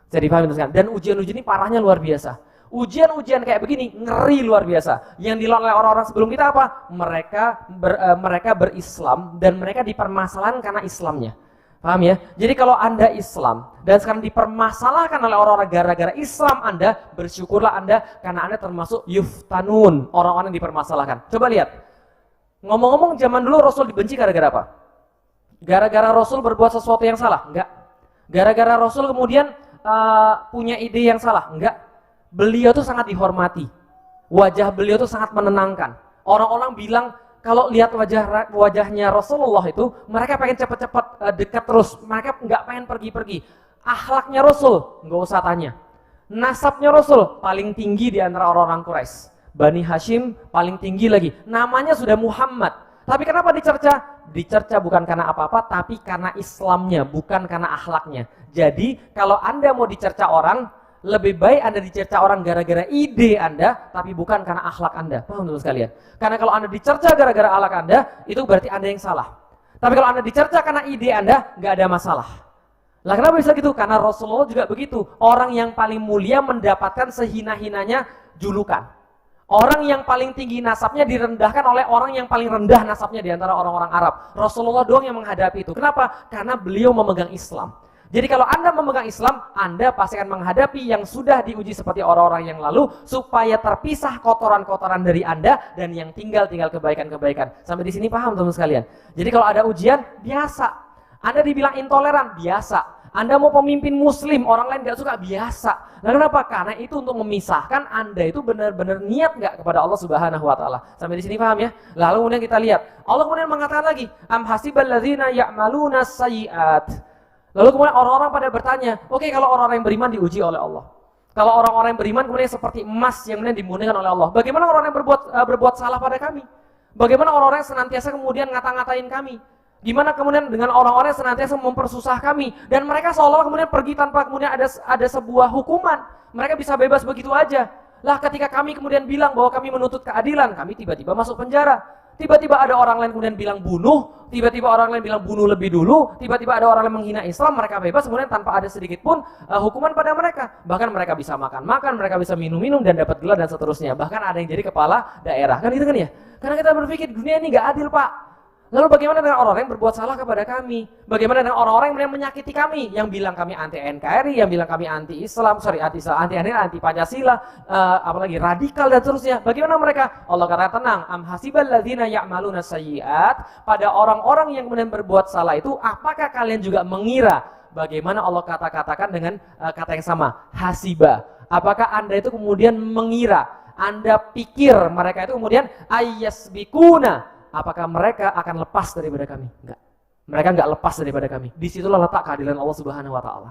Jadi paham kan? Dan ujian-ujian ini parahnya luar biasa. Ujian-ujian kayak begini ngeri luar biasa. Yang dilakukan oleh orang-orang sebelum kita apa? Mereka berislam dan mereka dipermasalahkan karena Islamnya. Paham ya? Jadi kalau Anda Islam dan sekarang dipermasalahkan oleh orang-orang gara-gara Islam Anda, bersyukurlah Anda karena Anda termasuk yuftanun, orang-orang yang dipermasalahkan. Coba lihat. Ngomong-ngomong zaman dulu Rasul dibenci gara-gara apa? Gara-gara Rasul berbuat sesuatu yang salah? Enggak. Gara-gara Rasul kemudian punya ide yang salah? Enggak. Beliau tuh sangat dihormati. Wajah beliau tuh sangat menenangkan. Orang-orang bilang kalau lihat wajahnya Rasulullah itu, mereka pengen cepat-cepat dekat terus. Mereka nggak pengen pergi-pergi. Akhlaknya Rasul, nggak usah tanya. Nasabnya Rasul, paling tinggi di antara orang-orang Quraisy. Bani Hashim, paling tinggi lagi. Namanya sudah Muhammad. Tapi kenapa dicerca? Dicerca bukan karena apa-apa, tapi karena Islamnya, bukan karena akhlaknya. Jadi, kalau Anda mau dicerca orang, lebih baik Anda dicerca orang gara-gara ide Anda, tapi bukan karena akhlak Anda. Paham teman sekalian? Karena kalau Anda dicerca gara-gara akhlak Anda, itu berarti Anda yang salah. Tapi kalau Anda dicerca karena ide Anda, nggak ada masalah. Lah kenapa bisa gitu? Karena Rasulullah juga begitu. Orang yang paling mulia mendapatkan sehina-hinanya julukan. Orang yang paling tinggi nasabnya direndahkan oleh orang yang paling rendah nasabnya di antara orang-orang Arab. Rasulullah doang yang menghadapi itu. Kenapa? Karena beliau memegang Islam. Jadi kalau Anda memegang Islam, Anda pasti akan menghadapi yang sudah diuji seperti orang-orang yang lalu, supaya terpisah kotoran-kotoran dari Anda dan yang tinggal kebaikan-kebaikan. Sampai di sini paham teman sekalian? Jadi kalau ada ujian, biasa. Anda dibilang intoleran, biasa. Anda mau pemimpin muslim, orang lain gak suka, biasa. Nah kenapa? Karena itu untuk memisahkan Anda itu benar-benar niat gak kepada Allah Subhanahu wa Ta'ala. Sampai di sini paham ya? Lalu kemudian kita lihat, Allah kemudian mengatakan lagi, am hasibal ladzina ya'maluna sayyi'at. Lalu kemudian orang-orang pada bertanya, oke, kalau orang-orang yang beriman diuji oleh Allah. Kalau orang-orang yang beriman kemudian seperti emas yang kemudian dimurnikan oleh Allah. Bagaimana orang-orang yang berbuat salah pada kami? Bagaimana orang-orang yang senantiasa kemudian ngata-ngatain kami? Gimana kemudian dengan orang-orang yang senantiasa mempersusah kami, dan mereka seolah-olah kemudian pergi tanpa kemudian ada sebuah hukuman. Mereka bisa bebas begitu aja. Lah ketika kami kemudian bilang bahwa kami menuntut keadilan, kami tiba-tiba masuk penjara. Tiba-tiba ada orang lain kemudian bilang bunuh, tiba-tiba orang lain bilang bunuh lebih dulu, tiba-tiba ada orang lain menghina Islam, mereka bebas kemudian tanpa ada sedikit pun hukuman pada mereka. Bahkan mereka bisa makan-makan, mereka bisa minum-minum dan dapat gelar dan seterusnya. Bahkan ada yang jadi kepala daerah, kan itu kan ya? Karena kita berpikir dunia ini nggak adil, Pak. Lalu bagaimana dengan orang-orang yang berbuat salah kepada kami? Bagaimana dengan orang-orang yang menyakiti kami? Yang bilang kami anti NKRI, yang bilang kami anti Islam, anti NKRI, anti Pancasila, apalagi radikal dan seterusnya. Bagaimana mereka? Allah kata tenang, am hasibal ladzina ya'maluna sayyi'at, pada orang-orang yang kemudian berbuat salah itu, apakah kalian juga mengira? Bagaimana Allah katakan dengan kata yang sama, hasiba. Apakah Anda itu kemudian mengira? Anda pikir mereka itu kemudian ayyasbikuna, apakah mereka akan lepas daripada kami? Enggak. Mereka enggak lepas daripada kami. Disitulah letak keadilan Allah Subhanahu wa Ta'ala.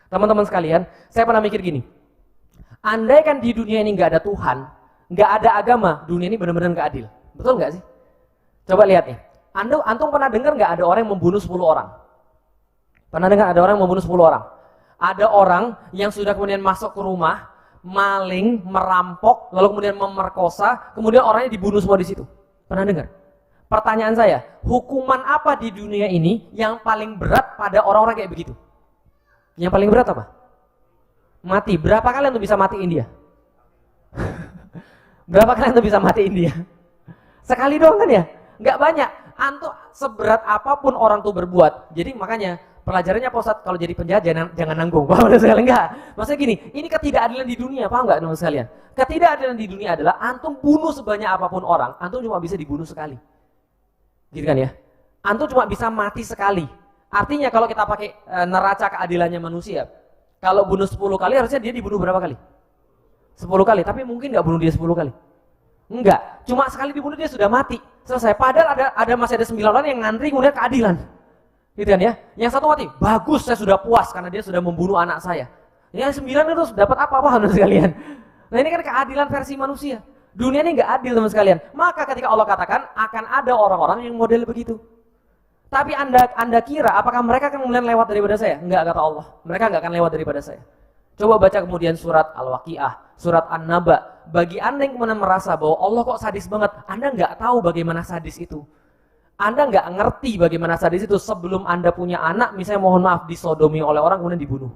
Teman-teman sekalian, saya pernah mikir gini. Andai kan di dunia ini enggak ada Tuhan, enggak ada agama, dunia ini benar-benar enggak adil. Betul enggak sih? Coba lihat nih. Antum pernah dengar enggak ada orang yang membunuh 10 orang? Pernah dengar ada orang yang membunuh 10 orang? Ada orang yang sudah kemudian masuk ke rumah, maling, merampok, lalu kemudian memerkosa, kemudian orangnya dibunuh semua di situ. Pernah dengar? Pertanyaan saya, hukuman apa di dunia ini yang paling berat pada orang-orang kayak begitu? Yang paling berat apa? Mati. Berapa kalian tuh bisa matiin dia? Berapa kalian tuh bisa matiin dia? Sekali doang kan ya? Nggak banyak. Antum seberat apapun orang tuh berbuat. Jadi makanya pelajarannya Pak Ustadz, kalau jadi penjahat jangan nanggung. Paham nggak sekalian? Enggak. Maksudnya gini, ini ketidakadilan di dunia, paham nggak teman sekalian? Ketidakadilan di dunia adalah antum bunuh sebanyak apapun orang, antum cuma bisa dibunuh sekali. Gitu kan ya? Antum cuma bisa mati sekali. Artinya kalau kita pakai neraca keadilannya manusia, kalau bunuh 10 kali harusnya dia dibunuh berapa kali? 10 kali, tapi mungkin nggak bunuh dia 10 kali. Enggak, cuma sekali dibunuh dia sudah mati. Selesai. Padahal masih ada 9 orang yang ngantri kemudian keadilan. Gitu kan ya? Yang satu mati, bagus, saya sudah puas karena dia sudah membunuh anak saya. Yang 9 itu dapat apa-apa sekalian. Nah ini kan keadilan versi manusia. Dunia ini nggak adil teman sekalian. Maka ketika Allah katakan akan ada orang-orang yang model begitu. Tapi anda kira apakah mereka akan kemudian lewat daripada saya? Enggak, kata Allah. Mereka nggak akan lewat daripada saya. Coba baca kemudian surat Al-Waqiah, surat An-Naba. Bagi anda yang kemudian merasa bahwa Allah kok sadis banget, anda nggak tahu bagaimana sadis itu. Anda nggak ngerti bagaimana sadis itu sebelum anda punya anak, misalnya mohon maaf disodomi oleh orang kemudian dibunuh.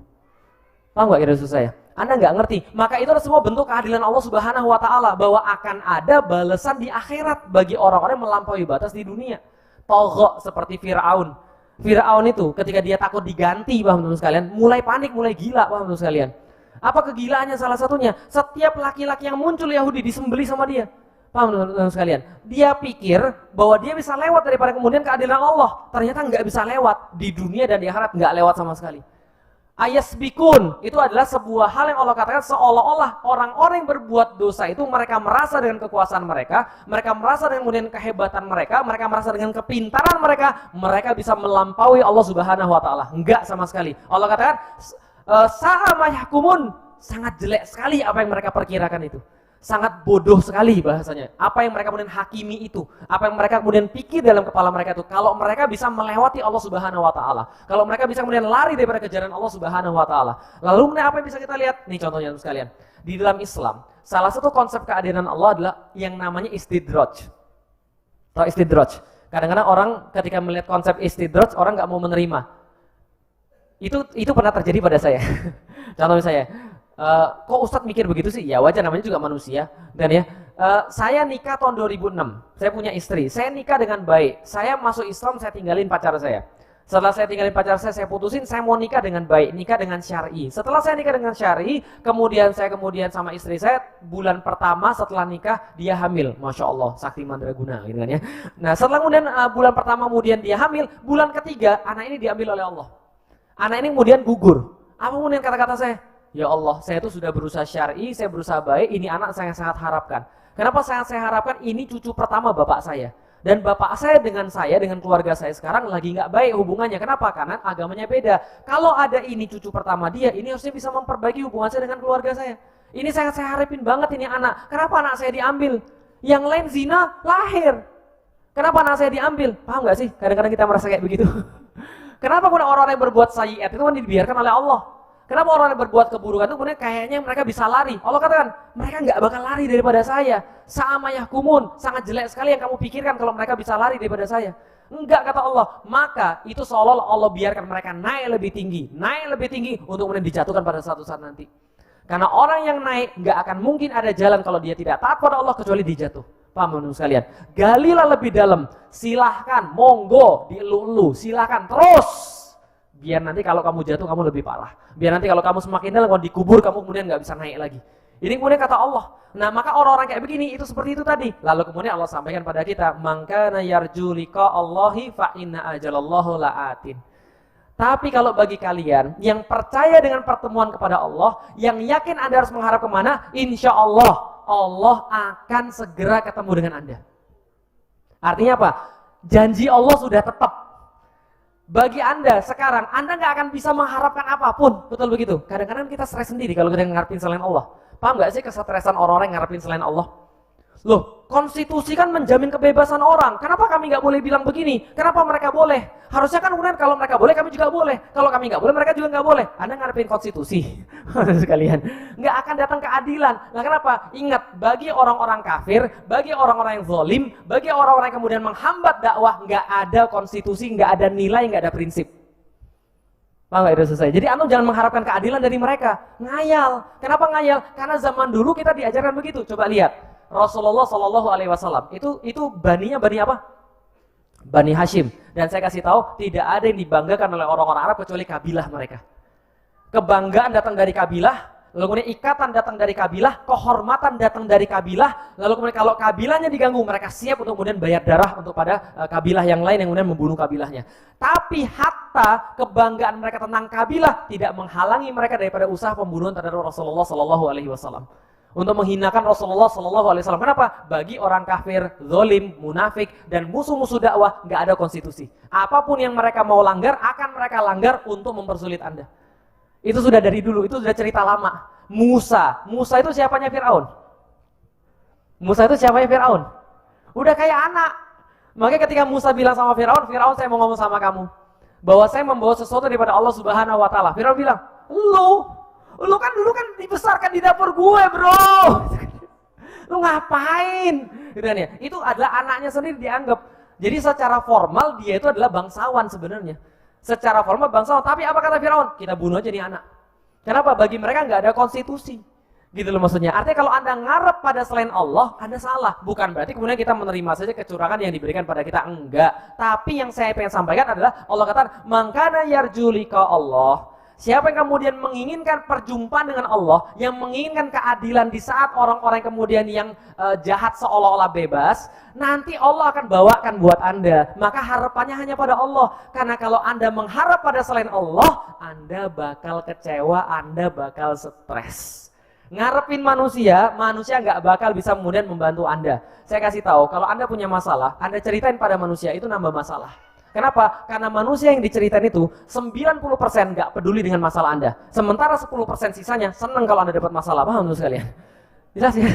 Paham nggak kira-kira saya? Anda nggak ngerti. Maka itu adalah semua bentuk keadilan Allah Subhanahu wa Ta'ala, bahwa akan ada balasan di akhirat bagi orang-orang yang melampaui batas di dunia. Togok seperti Fir'aun. Fir'aun itu ketika dia takut diganti, paham teman sekalian, mulai panik, mulai gila, paham teman sekalian. Apa kegilaannya salah satunya? Setiap laki-laki yang muncul Yahudi disembelih sama dia. Paham teman-teman sekalian? Dia pikir bahwa dia bisa lewat daripada kemudian keadilan Allah. Ternyata nggak bisa lewat. Di dunia dan di akhirat nggak lewat sama sekali. Ayasbikun itu adalah sebuah hal yang Allah katakan seolah-olah orang-orang yang berbuat dosa itu mereka merasa dengan kekuasaan mereka merasa dengan kemudian kehebatan mereka merasa dengan kepintaran mereka bisa melampaui Allah Subhanahu wa Ta'ala. Enggak sama sekali. Allah katakan sa'a ma yahkumun, sangat jelek sekali apa yang mereka perkirakan itu. Sangat bodoh sekali bahasanya. Apa yang mereka kemudian hakimi itu, apa yang mereka kemudian pikir dalam kepala mereka itu, kalau mereka bisa melewati Allah Subhanahu wa Ta'ala, kalau mereka bisa kemudian lari daripada kejaran Allah Subhanahu wa Ta'ala. Lalu kemudian apa yang bisa kita lihat? Nih contohnya sekalian. Di dalam Islam, salah satu konsep keadilan Allah adalah yang namanya istidraj. Tahu istidraj? Kadang-kadang orang ketika melihat konsep istidraj, orang nggak mau menerima. Itu pernah terjadi pada saya. Contohnya saya. Kok Ustadz mikir begitu sih? Ya wajar, namanya juga manusia. Dan ya, saya nikah tahun 2006. Saya punya istri. Saya nikah dengan baik. Saya masuk Islam, saya tinggalin pacar saya. Setelah saya tinggalin pacar saya putusin, saya mau nikah dengan baik, nikah dengan syar'i. Setelah saya nikah dengan syar'i, kemudian sama istri saya bulan pertama setelah nikah dia hamil. Masya Allah, sakti mandraguna gitu kan ya. Nah setelah kemudian bulan pertama kemudian dia hamil, bulan ketiga anak ini diambil oleh Allah. Anak ini kemudian gugur. Apa kemudian kata-kata saya? Ya Allah, saya itu sudah berusaha syar'i, saya berusaha baik, ini anak saya sangat harapkan. Kenapa saya harapkan? Ini cucu pertama bapak saya. Dan bapak saya dengan keluarga saya sekarang lagi nggak baik hubungannya. Kenapa? Karena agamanya beda. Kalau ada ini cucu pertama dia, ini harusnya bisa memperbaiki hubungan saya dengan keluarga saya. Ini saya harapin banget ini anak. Kenapa anak saya diambil? Yang lain zina, lahir. Kenapa anak saya diambil? Paham nggak sih? Kadang-kadang kita merasa kayak begitu. Kenapa kemudian orang-orang yang berbuat sayyiat itu kan dibiarkan oleh Allah? Kenapa orang yang berbuat keburukan itu kemudian kayaknya mereka bisa lari? Allah katakan, mereka nggak bakal lari daripada saya. Sama yahkumun, sangat jelek sekali yang kamu pikirkan kalau mereka bisa lari daripada saya. Enggak, kata Allah. Maka itu seolah-olah Allah biarkan mereka naik lebih tinggi untuk kemudian dijatuhkan pada suatu saat nanti. Karena orang yang naik nggak akan mungkin ada jalan kalau dia tidak taat pada Allah kecuali dijatuh. Paham teman-teman sekalian? Galilah lebih dalam, silahkan, monggo, dielu-elu, silahkan terus. Biar nanti kalau kamu jatuh kamu lebih parah. Biar nanti kalau kamu semakin dalam, kalau dikubur kamu kemudian nggak bisa naik lagi. Ini kemudian kata Allah. Nah maka orang-orang kayak begini itu seperti itu tadi. Lalu kemudian Allah sampaikan pada kita, mangkana yarju liqa Allahi fa inna ajalallahu la'atin. Tapi kalau bagi kalian yang percaya dengan pertemuan kepada Allah, yang yakin Anda harus mengharap kemana, insya Allah Allah akan segera ketemu dengan Anda. Artinya apa? Janji Allah sudah tetap. Bagi Anda sekarang, Anda nggak akan bisa mengharapkan apapun. Betul begitu? Kadang-kadang kita stres sendiri kalau kita ngarepin selain Allah. Paham nggak sih kesetresan orang-orang yang ngarepin selain Allah? Loh, konstitusi kan menjamin kebebasan orang. Kenapa kami nggak boleh bilang begini? Kenapa mereka boleh? Harusnya kan kemudian kalau mereka boleh, kami juga boleh. Kalau kami nggak boleh, mereka juga nggak boleh. Anda ngarepin konstitusi, sekalian. Nggak akan datang keadilan. Nah kenapa? Ingat, bagi orang-orang kafir, bagi orang-orang yang zalim, bagi orang-orang yang kemudian menghambat dakwah, nggak ada konstitusi, nggak ada nilai, nggak ada prinsip. Paham nggak? Itu selesai. Jadi antum jangan mengharapkan keadilan dari mereka. Ngayal. Kenapa ngayal? Karena zaman dulu kita diajarkan begitu. Coba lihat. Rasulullah Shallallahu Alaihi Wasallam itu bani apa? Bani Hashim. Dan saya kasih tahu tidak ada yang dibanggakan oleh orang-orang Arab kecuali kabilah mereka. Kebanggaan datang dari kabilah, lalu kemudian ikatan datang dari kabilah, kehormatan datang dari kabilah, lalu kemudian kalau kabilahnya diganggu mereka siap untuk kemudian bayar darah untuk pada kabilah yang lain yang kemudian membunuh kabilahnya. Tapi hatta kebanggaan mereka tentang kabilah tidak menghalangi mereka daripada usaha pembunuhan terhadap Rasulullah Shallallahu Alaihi Wasallam. Untuk menghinakan Rasulullah Shallallahu Alaihi Wasallam. Kenapa? Bagi orang kafir, zolim, munafik, dan musuh-musuh dakwah nggak ada konstitusi. Apapun yang mereka mau langgar akan mereka langgar untuk mempersulit Anda. Itu sudah dari dulu, itu sudah cerita lama. Musa itu siapanya Fir'aun? Musa itu siapanya Fir'aun? Udah kayak anak. Makanya ketika Musa bilang sama Fir'aun, saya mau ngomong sama kamu bahwa saya membawa sesuatu daripada Allah Subhanahu Wa Taala. Fir'aun bilang, Lu kan dulu kan dibesarkan di dapur gue, bro. Lu ngapain? Gitu kan ya. Itu adalah anaknya sendiri dianggap. Jadi secara formal dia itu adalah bangsawan sebenarnya. Secara formal bangsawan. Tapi apa kata Firaun? Kita bunuh aja nih anak. Kenapa? Bagi mereka nggak ada konstitusi. Gitu loh maksudnya. Artinya kalau Anda ngarep pada selain Allah, Anda salah. Bukan berarti kemudian kita menerima saja kecurangan yang diberikan pada kita. Enggak. Tapi yang saya pengen sampaikan adalah Allah katakan, "Mangkana yarjulika Allah." Siapa yang kemudian menginginkan perjumpaan dengan Allah, yang menginginkan keadilan di saat orang-orang kemudian yang jahat seolah-olah bebas, nanti Allah akan bawakan buat Anda. Maka harapannya hanya pada Allah. Karena kalau Anda mengharap pada selain Allah, Anda bakal kecewa, Anda bakal stres. Ngarepin manusia nggak bakal bisa kemudian membantu Anda. Saya kasih tahu, kalau Anda punya masalah, Anda ceritain pada manusia, itu nambah masalah. Kenapa? Karena manusia yang diceritain itu 90% nggak peduli dengan masalah Anda. Sementara 10% sisanya senang kalau Anda dapat masalah. Paham tuh sekalian? Jelas ya?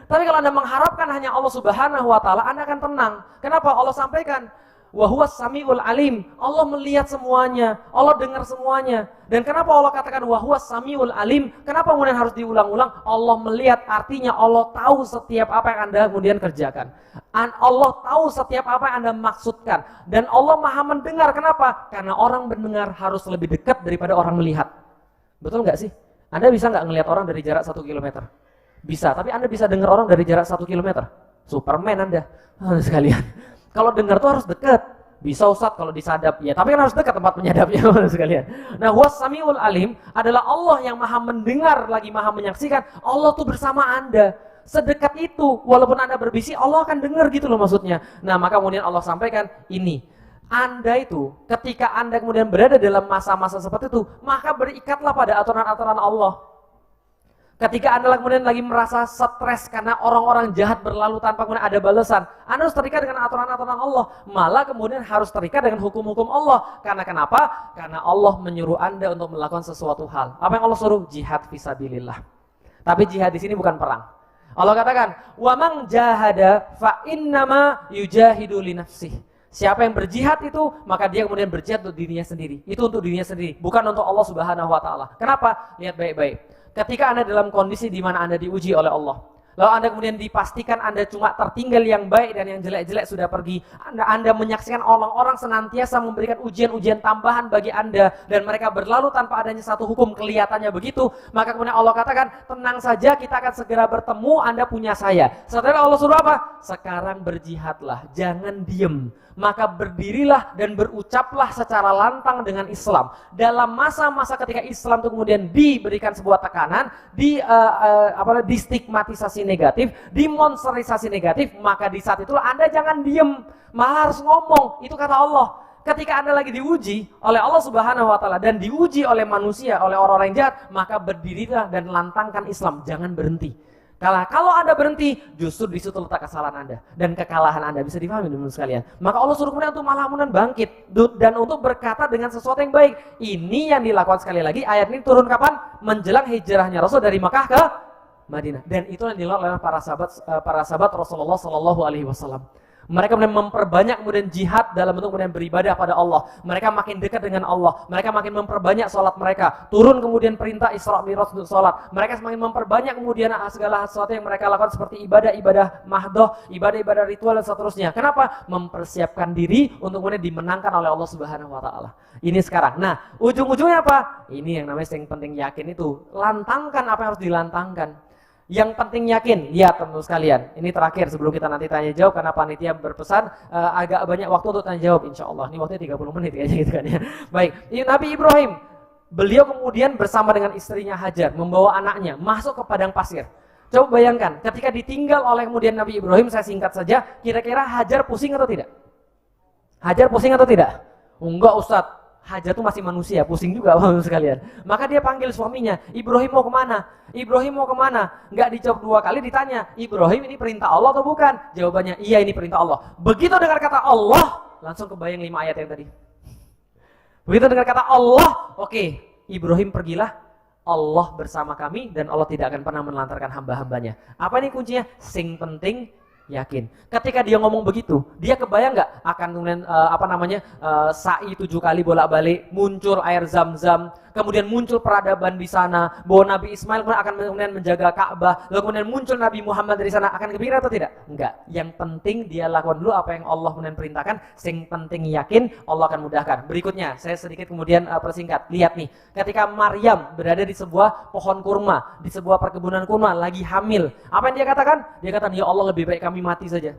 Tapi kalau Anda mengharapkan hanya Allah Subhanahu Wa Taala, Anda akan tenang. Kenapa? Allah sampaikan, wa huwas samiul alim. Allah melihat semuanya, Allah dengar semuanya. Dan kenapa Allah katakan wa huwas samiul alim? Kenapa kemudian harus diulang-ulang? Allah melihat, artinya Allah tahu setiap apa yang Anda kemudian kerjakan. Allah tahu setiap apa yang Anda maksudkan. Dan Allah Maha mendengar. Kenapa? Karena orang mendengar harus lebih dekat daripada orang melihat. Betul nggak sih? Anda bisa nggak ngelihat orang dari jarak 1 kilometer? Bisa, tapi Anda bisa dengar orang dari jarak 1 kilometer. Superman Anda, sekalian. Kalau dengar tuh harus dekat. Bisa Ustaz kalau disadap, ya tapi kan harus dekat tempat penyadapnya sekalian. Nah, huwas samiul alim adalah Allah yang maha mendengar lagi maha menyaksikan. Allah tuh bersama Anda. Sedekat itu, walaupun Anda berbisik, Allah akan dengar gitu loh maksudnya. Nah, maka kemudian Allah sampaikan ini. Anda itu, ketika Anda kemudian berada dalam masa-masa seperti itu, maka berikatlah pada aturan-aturan Allah. Ketika Anda kemudian lagi merasa stres karena orang-orang jahat berlalu tanpa kemudian ada balasan, Anda harus terikat dengan aturan-aturan Allah. Malah kemudian harus terikat dengan hukum-hukum Allah. Karena kenapa? Karena Allah menyuruh Anda untuk melakukan sesuatu hal. Apa yang Allah suruh? Jihad fisabilillah. Tapi jihad di sini bukan perang. Allah katakan, "Wa man jahada fa innama yujahidu li nafsih." Siapa yang berjihad itu, maka dia kemudian berjihad untuk dirinya sendiri. Itu untuk dirinya sendiri, bukan untuk Allah Subhanahu wa taala. Kenapa? Lihat baik-baik. Ketika Anda dalam kondisi di mana Anda diuji oleh Allah, lalu Anda kemudian dipastikan Anda cuma tertinggal yang baik dan yang jelek-jelek sudah pergi. Anda menyaksikan orang-orang senantiasa memberikan ujian-ujian tambahan bagi Anda dan mereka berlalu tanpa adanya satu hukum, kelihatannya begitu. Maka kemudian Allah katakan, tenang saja, kita akan segera bertemu, Anda punya saya. Setelah Allah suruh apa? Sekarang berjihadlah, jangan diem. Maka berdirilah dan berucaplah secara lantang dengan Islam. Dalam masa-masa ketika Islam itu kemudian diberikan sebuah tekanan, distigmatisasi negatif, dimonsterisasi negatif, maka di saat itulah Anda jangan diem, malah harus ngomong. Itu kata Allah. Ketika Anda lagi diuji oleh Allah Subhanahu wa taala dan diuji oleh manusia, oleh orang-orang yang jahat, maka berdirilah dan lantangkan Islam, jangan berhenti. Kalau Anda berhenti, justru di situ letak kesalahan Anda dan kekalahan Anda. Bisa difahami teman-teman sekalian. Maka Allah suruh kemudian untuk malamunan bangkit dan untuk berkata dengan sesuatu yang baik. Ini yang dilakukan sekali lagi. Ayat ini turun kapan? Menjelang hijrahnya Rasul dari Makkah ke Madinah. Dan itu yang dilakukan oleh para sahabat Rasulullah Shallallahu Alaihi Wasallam. Mereka kemudian memperbanyak kemudian jihad dalam bentuk kemudian beribadah pada Allah. Mereka makin dekat dengan Allah. Mereka makin memperbanyak sholat mereka. Turun kemudian perintah Isra Mi'raj untuk sholat. Mereka semakin memperbanyak kemudian segala sesuatu yang mereka lakukan seperti ibadah-ibadah mahdoh, ibadah-ibadah ritual dan seterusnya. Kenapa? Mempersiapkan diri untuk kemudian dimenangkan oleh Allah Subhanahu Wa Taala. Ini sekarang. Nah, ujung-ujungnya apa? Ini yang namanya yang penting yakin itu. Lantangkan apa yang harus dilantangkan. Yang penting yakin, ya teman-teman sekalian. Ini terakhir sebelum kita nanti tanya jawab karena panitia berpesan agak banyak waktu untuk tanya jawab insya Allah. Ini waktunya 30 menit kayaknya gitu kan ya. Baik, ini Nabi Ibrahim. Beliau kemudian bersama dengan istrinya Hajar membawa anaknya masuk ke padang pasir. Coba bayangkan, ketika ditinggal oleh kemudian Nabi Ibrahim, saya singkat saja, kira-kira Hajar pusing atau tidak? Hajar pusing atau tidak? Enggak Ustadz. Hajar itu masih manusia, pusing juga teman-teman sekalian. Maka dia panggil suaminya, Ibrahim mau kemana? Ibrahim mau kemana? Nggak dijawab 2 kali, ditanya, Ibrahim ini perintah Allah atau bukan? Jawabannya, iya ini perintah Allah. Begitu dengar kata Allah, langsung kebayang 5 ayat yang tadi. Begitu dengar kata Allah, oke, Ibrahim pergilah, Allah bersama kami dan Allah tidak akan pernah menelantarkan hamba-hambanya. Apa ini kuncinya? Sing penting yakin. Ketika dia ngomong begitu, dia kebayang nggak akan kemudian sa'i 7 kali bolak-balik, muncul air Zam-Zam, kemudian muncul peradaban di sana, bahwa Nabi Ismail akan kemudian menjaga Ka'bah, lalu kemudian muncul Nabi Muhammad dari sana, akan kepikiran atau tidak? Enggak. Yang penting dia lakukan dulu apa yang Allah kemudian perintahkan, sing penting yakin, Allah akan mudahkan. Berikutnya, saya sedikit kemudian persingkat. Lihat nih, ketika Maryam berada di sebuah pohon kurma, di sebuah perkebunan kurma, lagi hamil, apa yang dia katakan? Dia katakan, ya Allah lebih baik kami mati saja.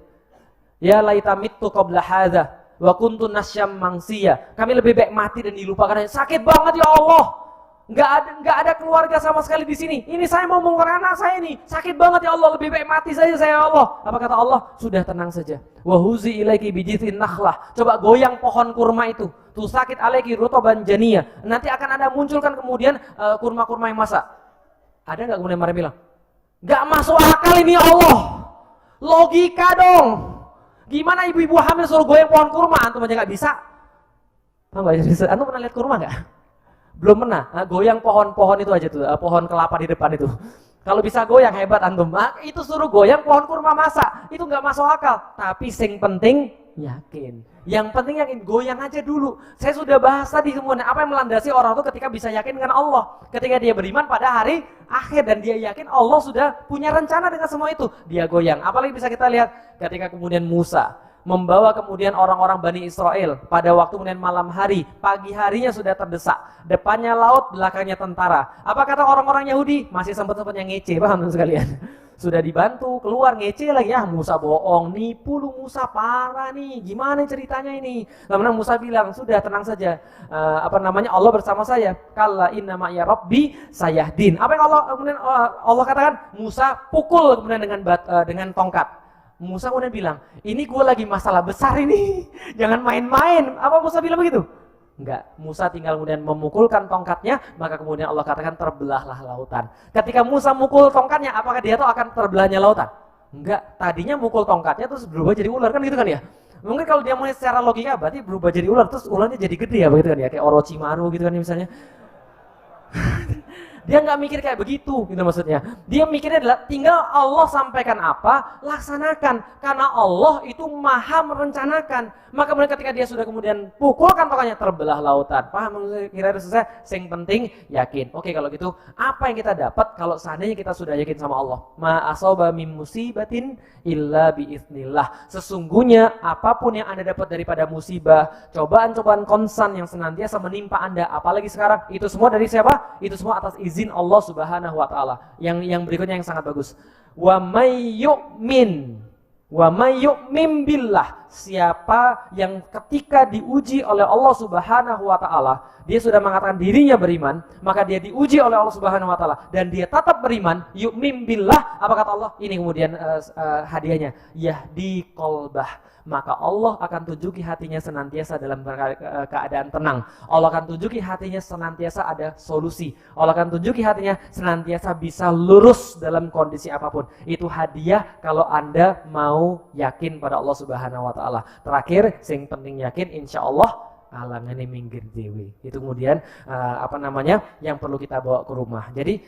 Ya laita mittu qabla hadza wa kuntu nasyam mangsiya. Kami lebih baik mati dan dilupakan. Sakit banget ya Allah. Enggak ada keluarga sama sekali di sini. Ini saya mau mengurus anak saya ini. Sakit banget ya Allah, lebih baik mati saja saya ya Allah. Apa kata Allah? Sudah tenang saja. Wa huzi ilaiki bijithin nakhlah. Coba goyang pohon kurma itu. Tuh sakit alaiki rutoban janiyah. Nanti akan Anda munculkan kemudian kurma-kurma yang masak. Ada enggak kemudian Maryam bilang? Enggak masuk akal ini ya Allah. Logika dong. Gimana ibu-ibu hamil suruh goyang pohon kurma? Antum aja nggak bisa. Antum pernah lihat kurma nggak? Belum pernah. Nah, goyang pohon-pohon itu aja tuh, pohon kelapa di depan itu. Kalau bisa goyang hebat antum. Nah, itu suruh goyang pohon kurma masak. Itu nggak masuk akal. Tapi sing penting yakin. Yang penting yakin, goyang aja dulu. Saya sudah bahas tadi semuanya apa yang melandasi orang itu ketika bisa yakin dengan Allah. Ketika dia beriman pada hari akhir dan dia yakin Allah sudah punya rencana dengan semua itu. Dia goyang. Apalagi bisa kita lihat ketika kemudian Musa membawa kemudian orang-orang Bani Israel pada waktu kemudian malam hari, pagi harinya sudah terdesak. Depannya laut, belakangnya tentara. Apa kata orang-orang Yahudi? Masih sempat-sempatnya ngece, paham sekalian? Sudah dibantu, keluar ngece lagi, Musa bohong, nipu lu Musa, parah nih, gimana ceritanya ini? Lalu Musa bilang, sudah tenang saja, Allah bersama saya, kalla inna ma'iya rabbi sayahdin. Apa yang Allah katakan? Musa pukul kemudian dengan tongkat. Musa kemudian bilang, ini gue lagi masalah besar ini, jangan main-main. Apa Musa bilang begitu? Enggak, Musa tinggal kemudian memukulkan tongkatnya, maka kemudian Allah katakan terbelahlah lautan. Ketika Musa mukul tongkatnya, apakah dia tahu akan terbelahnya lautan? Enggak, tadinya mukul tongkatnya terus berubah jadi ular, kan gitu kan ya? Mungkin kalau dia mulai secara logika berarti berubah jadi ular, terus ularnya jadi gede ya begitu kan ya, kayak Orochimaru gitu kan misalnya. Dia nggak mikir kayak begitu, gitu maksudnya. Dia mikirnya adalah tinggal Allah sampaikan apa, laksanakan. Karena Allah itu maha merencanakan. Maka kemudian ketika dia sudah kemudian pukulkan tokonya, terbelah lautan. Paham? Kira-kira selesai. Yang penting yakin. Oke, kalau gitu, apa yang kita dapat kalau seandainya kita sudah yakin sama Allah? Ma asaba min musibatin illa biiznillah. Sesungguhnya apapun yang Anda dapat daripada musibah, cobaan-cobaan konstan yang senantiasa menimpa Anda, apalagi sekarang, itu semua dari siapa? Itu semua atas izin Allah Subhanahu wa taala. Yang berikutnya yang sangat bagus. Wa may yu'min billah. Siapa yang ketika diuji oleh Allah Subhanahu wa taala, dia sudah mengatakan dirinya beriman, maka dia diuji oleh Allah Subhanahu wa taala dan dia tetap beriman, yu'min billah, apa kata Allah? Ini kemudian hadiahnya, yahdi qalbah. Maka Allah akan tunjuki hatinya senantiasa dalam keadaan tenang. Allah akan tunjuki hatinya senantiasa ada solusi. Allah akan tunjuki hatinya senantiasa bisa lurus dalam kondisi apapun. Itu hadiah kalau Anda mau yakin pada Allah Subhanahu wa taala. Terakhir, yang penting yakin insya Allah alangane minggir dewe. Itu kemudian yang perlu kita bawa ke rumah. Jadi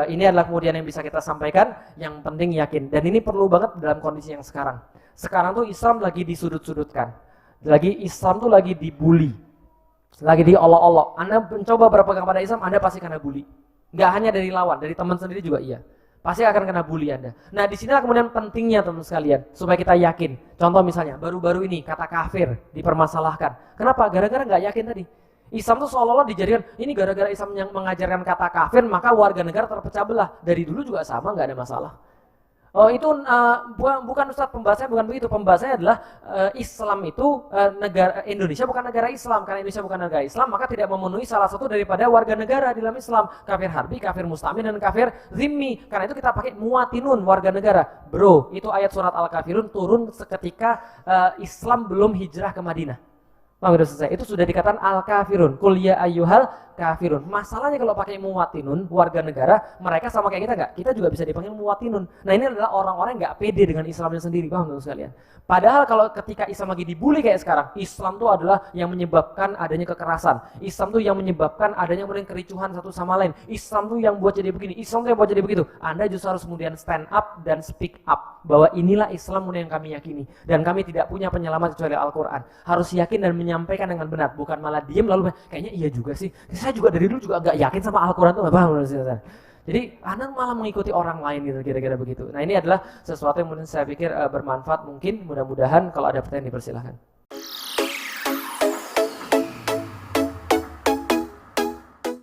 ini adalah kemudian yang bisa kita sampaikan. Yang penting yakin. Dan ini perlu banget dalam kondisi yang sekarang. Sekarang tuh Islam lagi disudut-sudutkan. Islam tuh lagi dibully. Lagi diolok-olok. Anda mencoba berpegang pada Islam, Anda pasti kena bully. Nggak hanya dari lawan, dari teman sendiri juga iya. Pasti akan kena bully Anda. Nah, disinilah kemudian pentingnya teman sekalian, supaya kita yakin. Contoh misalnya, baru-baru ini kata kafir dipermasalahkan. Kenapa? Gara-gara nggak yakin tadi. Islam tuh seolah-olah dijadikan, ini gara-gara Islam yang mengajarkan kata kafir, maka warga negara terpecah belah. Dari dulu juga sama, nggak ada masalah. Oh itu bukan Ustadz, pembahasannya bukan begitu. Pembahasannya adalah Islam itu Indonesia bukan negara Islam. Karena Indonesia bukan negara Islam, maka tidak memenuhi salah satu daripada warga negara di dalam Islam. Kafir harbi, kafir mustamin, dan kafir zimmi. Karena itu kita pakai muwatinun, warga negara. Bro, itu ayat surat Al-Kafirun turun seketika Islam belum hijrah ke Madinah. Udah selesai. Itu sudah dikatakan Al-Kafirun. Qul ya ayyuhal kafirun. Masalahnya kalau pakai muwatinun, warga negara, mereka sama kayak kita nggak? Kita juga bisa dipanggil muwatinun. Nah ini adalah orang-orang yang nggak pede dengan Islamnya sendiri, paham teman sekalian? Padahal kalau ketika Islam lagi dibully kayak sekarang, Islam itu adalah yang menyebabkan adanya kekerasan. Islam itu yang menyebabkan adanya kemudian kericuhan satu sama lain. Islam itu yang buat jadi begini, Islam itu yang buat jadi begitu. Anda justru harus kemudian stand up dan speak up bahwa inilah Islam yang kami yakini dan kami tidak punya penyelamat kecuali Al-Quran. Harus yakin dan menyampaikan dengan benar, bukan malah diem lalu kayaknya iya juga sih. Saya juga dari dulu juga gak yakin sama Al-Quran itu apa. Jadi Anda malah mengikuti orang lain gitu, kira-kira begitu. Nah ini adalah sesuatu yang mungkin saya pikir bermanfaat, mungkin mudah-mudahan kalau ada pertanyaan dipersilahkan.